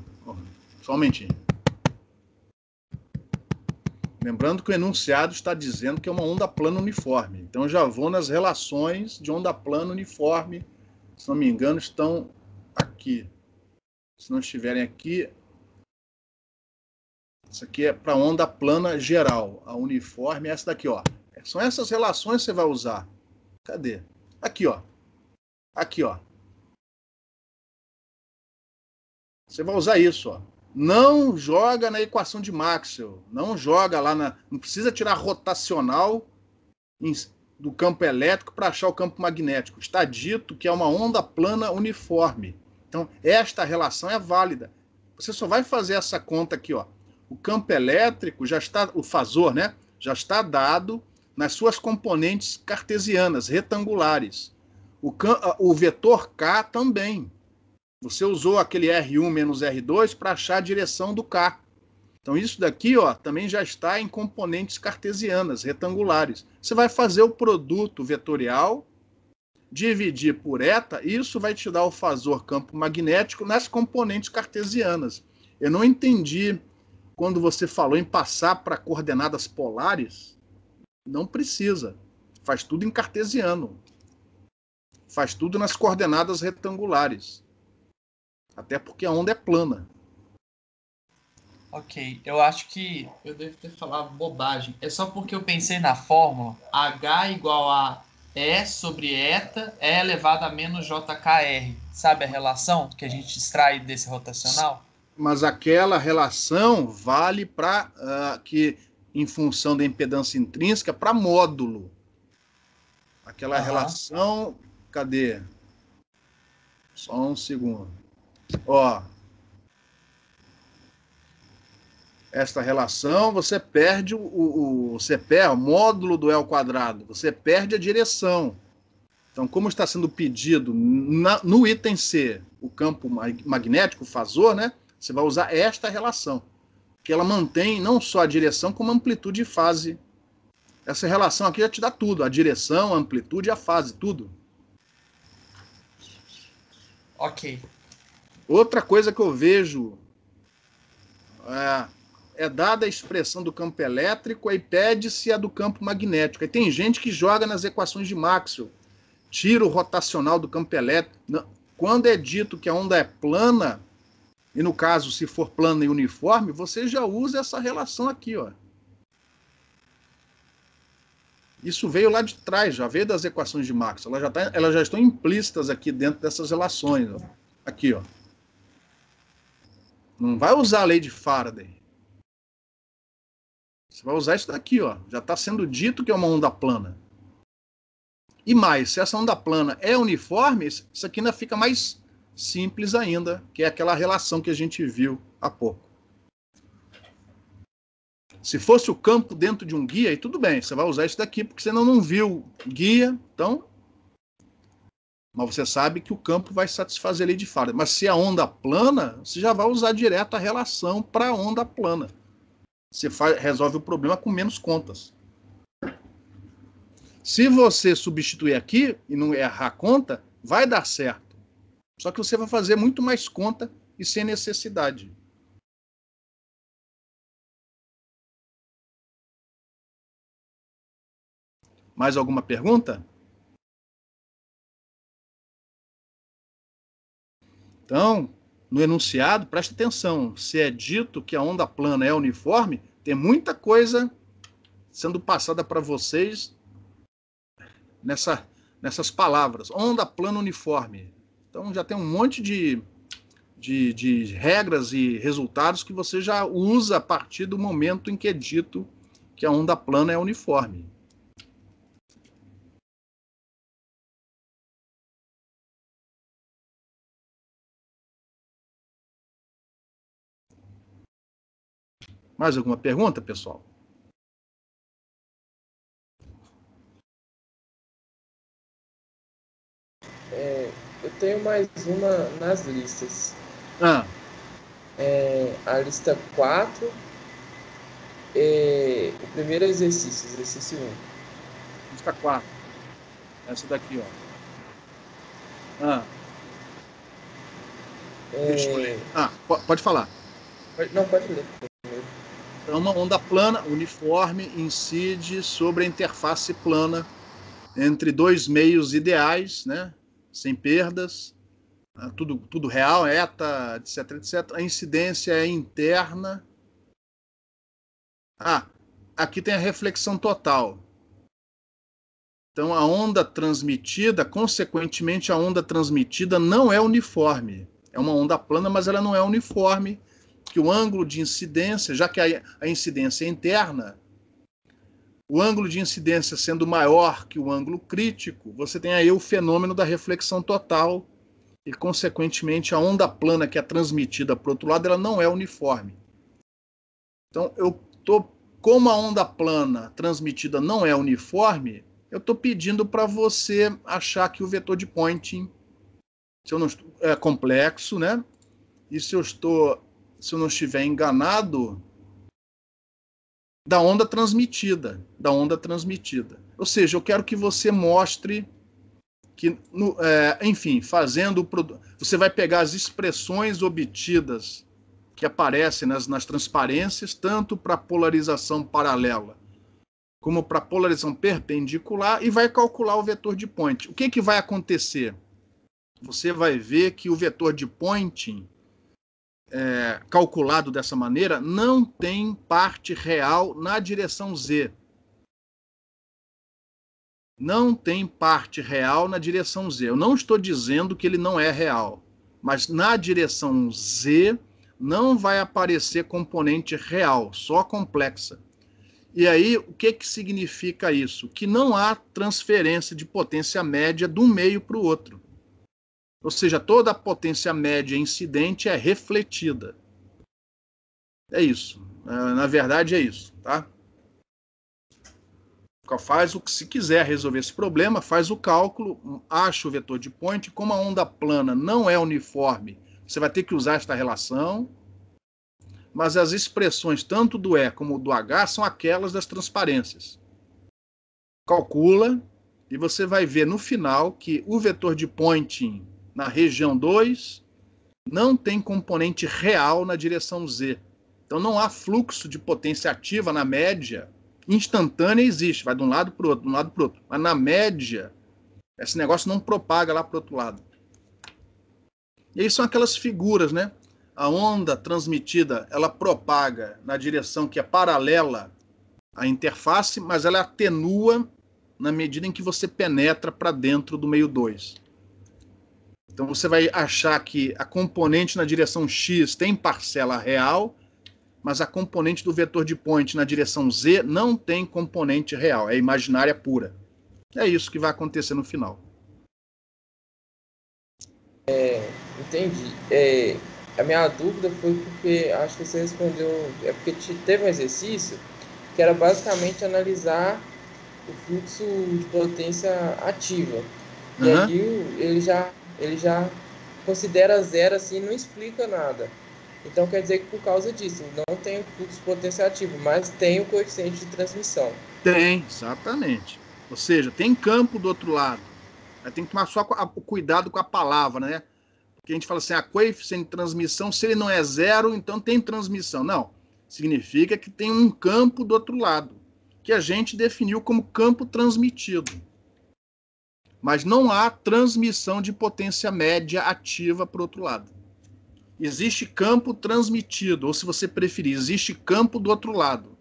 Só um momentinho. Lembrando que o enunciado está dizendo que é uma onda plana uniforme. Então, eu já vou nas relações de onda plana uniforme. Se não me engano, estão aqui. Se não estiverem aqui, isso aqui é para onda plana geral. A uniforme é essa daqui, ó. São essas relações que você vai usar. Cadê? Aqui, ó. Aqui, ó. Você vai usar isso, ó. Não joga na equação de Maxwell. Não joga lá na... Não precisa tirar rotacional do campo elétrico para achar o campo magnético. Está dito que é uma onda plana uniforme. Então, esta relação é válida. Você só vai fazer essa conta aqui, ó. O campo elétrico já está... O fasor, né? Já está dado nas suas componentes cartesianas, retangulares. O vetor K também. Você usou aquele R1 menos R2 para achar a direção do K. Então, isso daqui, ó, também já está em componentes cartesianas, retangulares. Você vai fazer o produto vetorial, dividir por eta, e isso vai te dar o fasor campo magnético nas componentes cartesianas. Eu não entendi quando você falou em passar para coordenadas polares. Não precisa. Faz tudo em cartesiano. Faz tudo nas coordenadas retangulares. Até porque a onda é plana. Ok, eu acho que eu devo ter falado bobagem. É só porque eu pensei na fórmula H igual a E sobre eta E elevado a menos JKR. Sabe a relação que a gente extrai desse rotacional? Mas aquela relação vale para que, em função da impedância intrínseca, para módulo. Aquela relação... Cadê? Só um segundo. Ó, esta relação, você perde você perde o módulo do L², você perde a direção. Então, como está sendo pedido no item C, o campo magnético, o fasor, né, você vai usar esta relação, que ela mantém não só a direção, como a amplitude e fase. Essa relação aqui já te dá tudo, a direção, a amplitude e a fase, tudo. Ok. Outra coisa que eu vejo é dada a expressão do campo elétrico, aí pede-se a do campo magnético. Aí tem gente que joga nas equações de Maxwell, tira o rotacional do campo elétrico. Quando é dito que a onda é plana, e no caso, se for plana e uniforme, você já usa essa relação aqui, ó. Isso veio lá de trás, já veio das equações de Maxwell. Elas já estão implícitas aqui dentro dessas relações, ó. Aqui, ó. Não vai usar a lei de Faraday. Você vai usar isso daqui, ó. Já está sendo dito que é uma onda plana. E mais, se essa onda plana é uniforme, isso aqui ainda fica mais simples ainda, que é aquela relação que a gente viu há pouco. Se fosse o campo dentro de um guia, aí tudo bem, você vai usar isso daqui, porque você não viu guia, então... Mas você sabe que o campo vai satisfazer a lei de Faraday. Mas se a onda plana, você já vai usar direto a relação para a onda plana. Você resolve o problema com menos contas. Se você substituir aqui e não errar a conta, vai dar certo. Só que você vai fazer muito mais conta e sem necessidade. Mais alguma pergunta? Então, no enunciado, preste atenção. Se é dito que a onda plana é uniforme, tem muita coisa sendo passada para vocês nessas palavras. Onda plana uniforme. Então, já tem um monte de regras e resultados que você já usa a partir do momento em que é dito que a onda plana é uniforme. Mais alguma pergunta, pessoal? Eu tenho mais uma nas listas. A lista 4, o primeiro exercício 1. Lista 4. Essa daqui, ó. Deixa eu ler. Pode falar. Não, pode ler. Então, uma onda plana, uniforme, incide sobre a interface plana entre dois meios ideais, né? Sem perdas, tudo real, eta, etc, etc. A incidência é interna. Aqui tem a reflexão total. Então, a onda transmitida, consequentemente, a onda transmitida não é uniforme. É uma onda plana, mas ela não é uniforme, que o ângulo de incidência, já que a incidência é interna, o ângulo de incidência sendo maior que o ângulo crítico, você tem aí o fenômeno da reflexão total e, consequentemente, a onda plana que é transmitida para o outro lado, ela não é uniforme. Então, como a onda plana transmitida não é uniforme, eu estou pedindo para você achar que o vetor de Poynting é complexo, né? E se eu não estiver enganado, da onda transmitida. Ou seja, eu quero que você mostre que, enfim, você vai pegar as expressões obtidas que aparecem nas transparências, tanto para polarização paralela como para polarização perpendicular, e vai calcular o vetor de Poynting. O que vai acontecer? Você vai ver que o vetor de Poynting, calculado dessa maneira, não tem parte real na direção Z. Não tem parte real na direção Z. Eu não estou dizendo que ele não é real, mas na direção Z não vai aparecer componente real, só complexa. E aí, o que significa isso? Que não há transferência de potência média de um meio para o outro. Ou seja, toda a potência média incidente é refletida. É isso. Na verdade é isso, tá? Se quiser resolver esse problema, faz o cálculo, acha o vetor de point, como a onda plana não é uniforme, você vai ter que usar esta relação, mas as expressões tanto do E como do H são aquelas das transparências. Calcula e você vai ver no final que o vetor de Poynting na região 2 não tem componente real na direção Z. Então não há fluxo de potência ativa na média. Instantânea existe, vai de um lado para o outro, de um lado para o outro. Mas na média, esse negócio não propaga lá para o outro lado. E aí são aquelas figuras, né? A onda transmitida, ela propaga na direção que é paralela à interface, mas ela atenua na medida em que você penetra para dentro do meio 2. Então você vai achar que a componente na direção X tem parcela real, mas a componente do vetor de point na direção Z não tem componente real, é imaginária pura. É isso que vai acontecer no final. Entendi. A minha dúvida foi porque, acho que você respondeu, é porque teve um exercício que era basicamente analisar o fluxo de potência ativa. E aí ele já considera zero assim, não explica nada. Então quer dizer que por causa disso não tem o fluxo de potência ativo, mas tem o coeficiente de transmissão. Tem, exatamente. Ou seja, tem campo do outro lado. Aí tem que tomar só o cuidado com a palavra, né? Porque a gente fala assim, a coeficiente de transmissão, se ele não é zero, então tem transmissão. Não, significa que tem um campo do outro lado, que a gente definiu como campo transmitido. Mas não há transmissão de potência média ativa para o outro lado. Existe campo transmitido, ou se você preferir, existe campo do outro lado.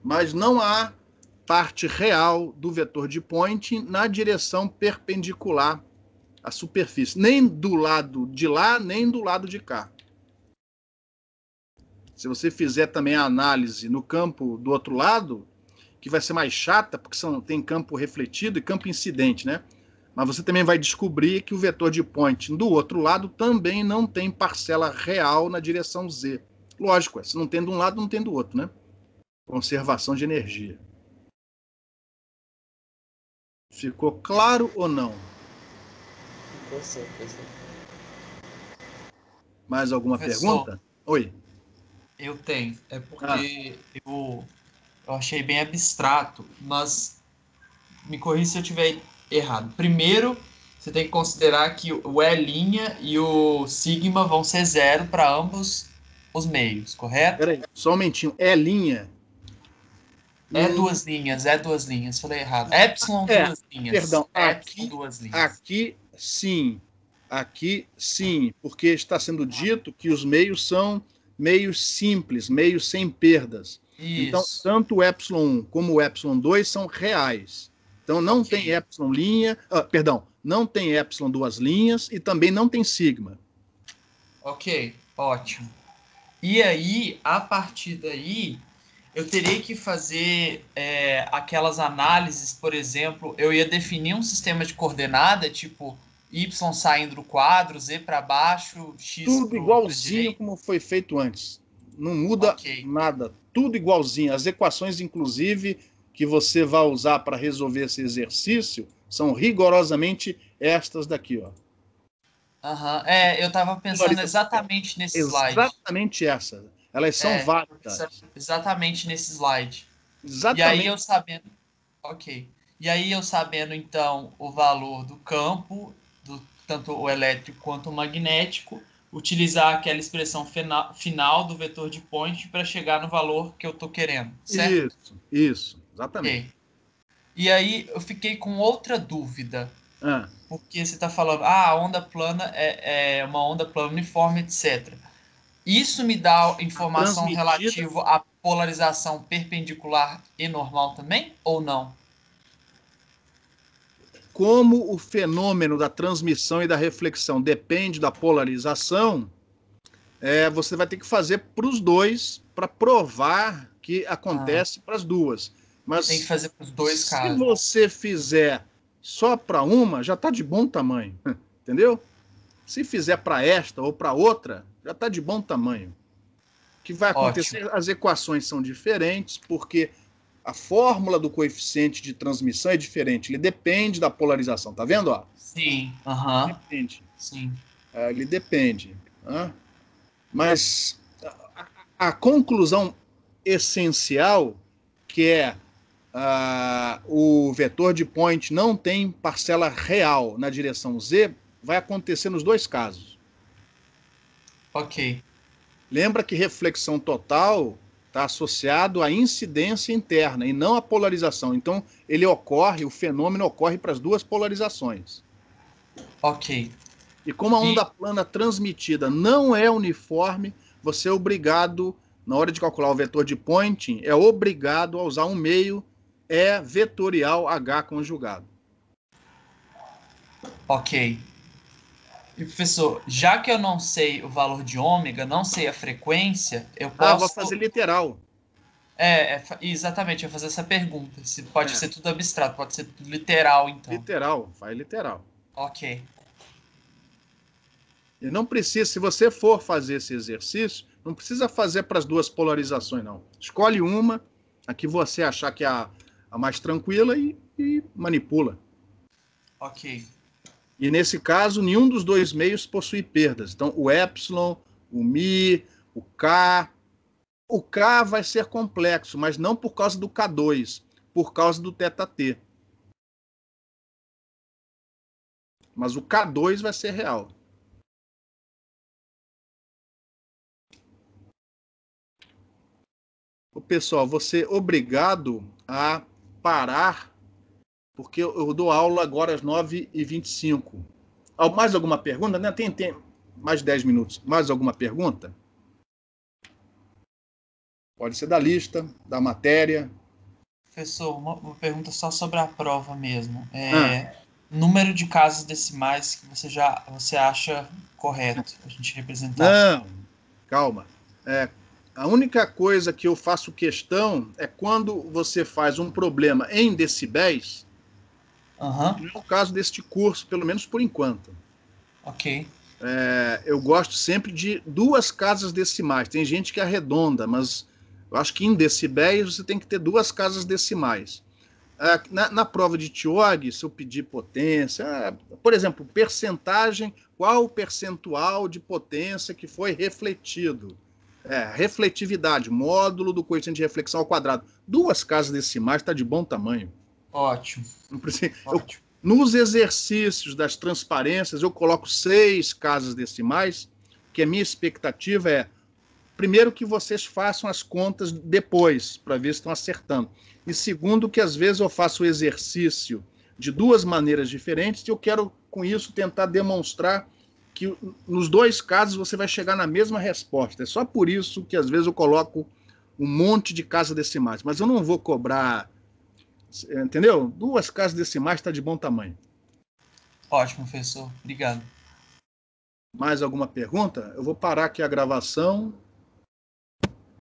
Mas não há parte real do vetor de Poynting na direção perpendicular à superfície. Nem do lado de lá, nem do lado de cá. Se você fizer também a análise no campo do outro lado, que vai ser mais chata, porque tem campo refletido e campo incidente, né? Mas você também vai descobrir que o vetor de Poynting do outro lado também não tem parcela real na direção Z. Lógico, se não tem de um lado, não tem do outro, né? Conservação de energia. Ficou claro ou não? Ficou sim. Mais alguma pergunta? Oi. Eu tenho. É porque eu achei bem abstrato, mas me corrija se eu estiver errado. Primeiro, você tem que considerar que o E' e o sigma vão ser zero para ambos os meios, correto? Peraí, só um momentinho. E'. É duas linhas, falei errado. Epsilon, duas linhas. Perdão, duas linhas. Aqui sim, porque está sendo dito que os meios são meios simples, meios sem perdas. Isso. Então, tanto o epsilon 1 como o epsilon 2 são reais. Então, não tem epsilon não tem epsilon duas linhas e também não tem sigma. Ok, ótimo. E aí, a partir daí, eu teria que fazer aquelas análises, por exemplo, eu ia definir um sistema de coordenada, tipo y saindo do quadro, z para baixo, x tudo igualzinho como foi feito antes. Não muda nada. Tudo igualzinho. As equações, inclusive, que você vai usar para resolver esse exercício são rigorosamente estas daqui, ó. Eu estava pensando exatamente nesse slide. Exatamente essa. Elas são válidas. Exatamente nesse slide. Exatamente. E aí eu sabendo... Ok. E aí eu sabendo, então, o valor do campo, tanto o elétrico quanto o magnético, utilizar aquela expressão final do vetor de Poynting para chegar no valor que eu estou querendo, certo? Isso. Exatamente. Okay. E aí eu fiquei com outra dúvida. Porque você está falando, a onda plana é uma onda plana uniforme, etc. Isso me dá informação relativa à polarização perpendicular e normal também, ou não? Como o fenômeno da transmissão e da reflexão depende da polarização, você vai ter que fazer para os dois para provar que acontece para as duas. Mas tem que fazer para os dois casos. Se você fizer só para uma, já está de bom tamanho, entendeu? Se fizer para esta ou para outra, já está de bom tamanho. O que vai acontecer? Ótimo. As equações são diferentes, porque a fórmula do coeficiente de transmissão é diferente. Ele depende da polarização. Tá vendo? Ó? Sim. Depende. Sim. Ele depende. Mas a conclusão essencial, que é o vetor de point não tem parcela real na direção z, vai acontecer nos dois casos. Ok. Lembra que reflexão total está associado à incidência interna e não à polarização. Então, o fenômeno ocorre para as duas polarizações. Ok. E como a onda plana transmitida não é uniforme, você é obrigado, na hora de calcular o vetor de Poynting, é obrigado a usar um meio vetorial H conjugado. Ok. E, professor, já que eu não sei o valor de ômega, não sei a frequência, eu posso... vou fazer literal. Exatamente, eu vou fazer essa pergunta. Se pode ser tudo abstrato, pode ser tudo literal, então. Literal, faz literal. Ok. E não precisa, se você for fazer esse exercício, não precisa fazer para as duas polarizações, não. Escolhe uma, a que você achar que é a mais tranquila e manipula. Ok. E nesse caso, nenhum dos dois meios possui perdas. Então, o epsilon, o mi, o k. O k vai ser complexo, mas não por causa do K2, por causa do θt. Mas o K2 vai ser real. Pessoal, você é obrigado a parar, porque eu dou aula agora às 9h25. Mais alguma pergunta? Né? Tem mais 10 minutos. Mais alguma pergunta? Pode ser da lista, da matéria. Professor, uma pergunta só sobre a prova mesmo. Número de casas decimais que você acha correto a gente representar? Não, calma. A única coisa que eu faço questão é quando você faz um problema em decibéis, que não é o caso deste curso, pelo menos por enquanto. Ok. Eu gosto sempre de 2 casas decimais. Tem gente que arredonda, mas eu acho que em decibéis você tem que ter 2 casas decimais. Na prova de TIOG, se eu pedir potência, por exemplo, percentagem, qual o percentual de potência que foi refletido? Refletividade, módulo do coeficiente de reflexão ao quadrado. 2 casas decimais está de bom tamanho. Ótimo. Não precisa, nos exercícios das transparências, eu coloco 6 casas decimais, que a minha expectativa é, primeiro, que vocês façam as contas depois, para ver se estão acertando. E segundo, que às vezes eu faço o exercício de 2 maneiras diferentes e eu quero, com isso, tentar demonstrar que nos 2 casos você vai chegar na mesma resposta. É só por isso que às vezes eu coloco um monte de casas decimais. Mas eu não vou cobrar, entendeu? 2 casas decimais está de bom tamanho. Ótimo, professor. Obrigado. Mais alguma pergunta? Eu vou parar aqui a gravação.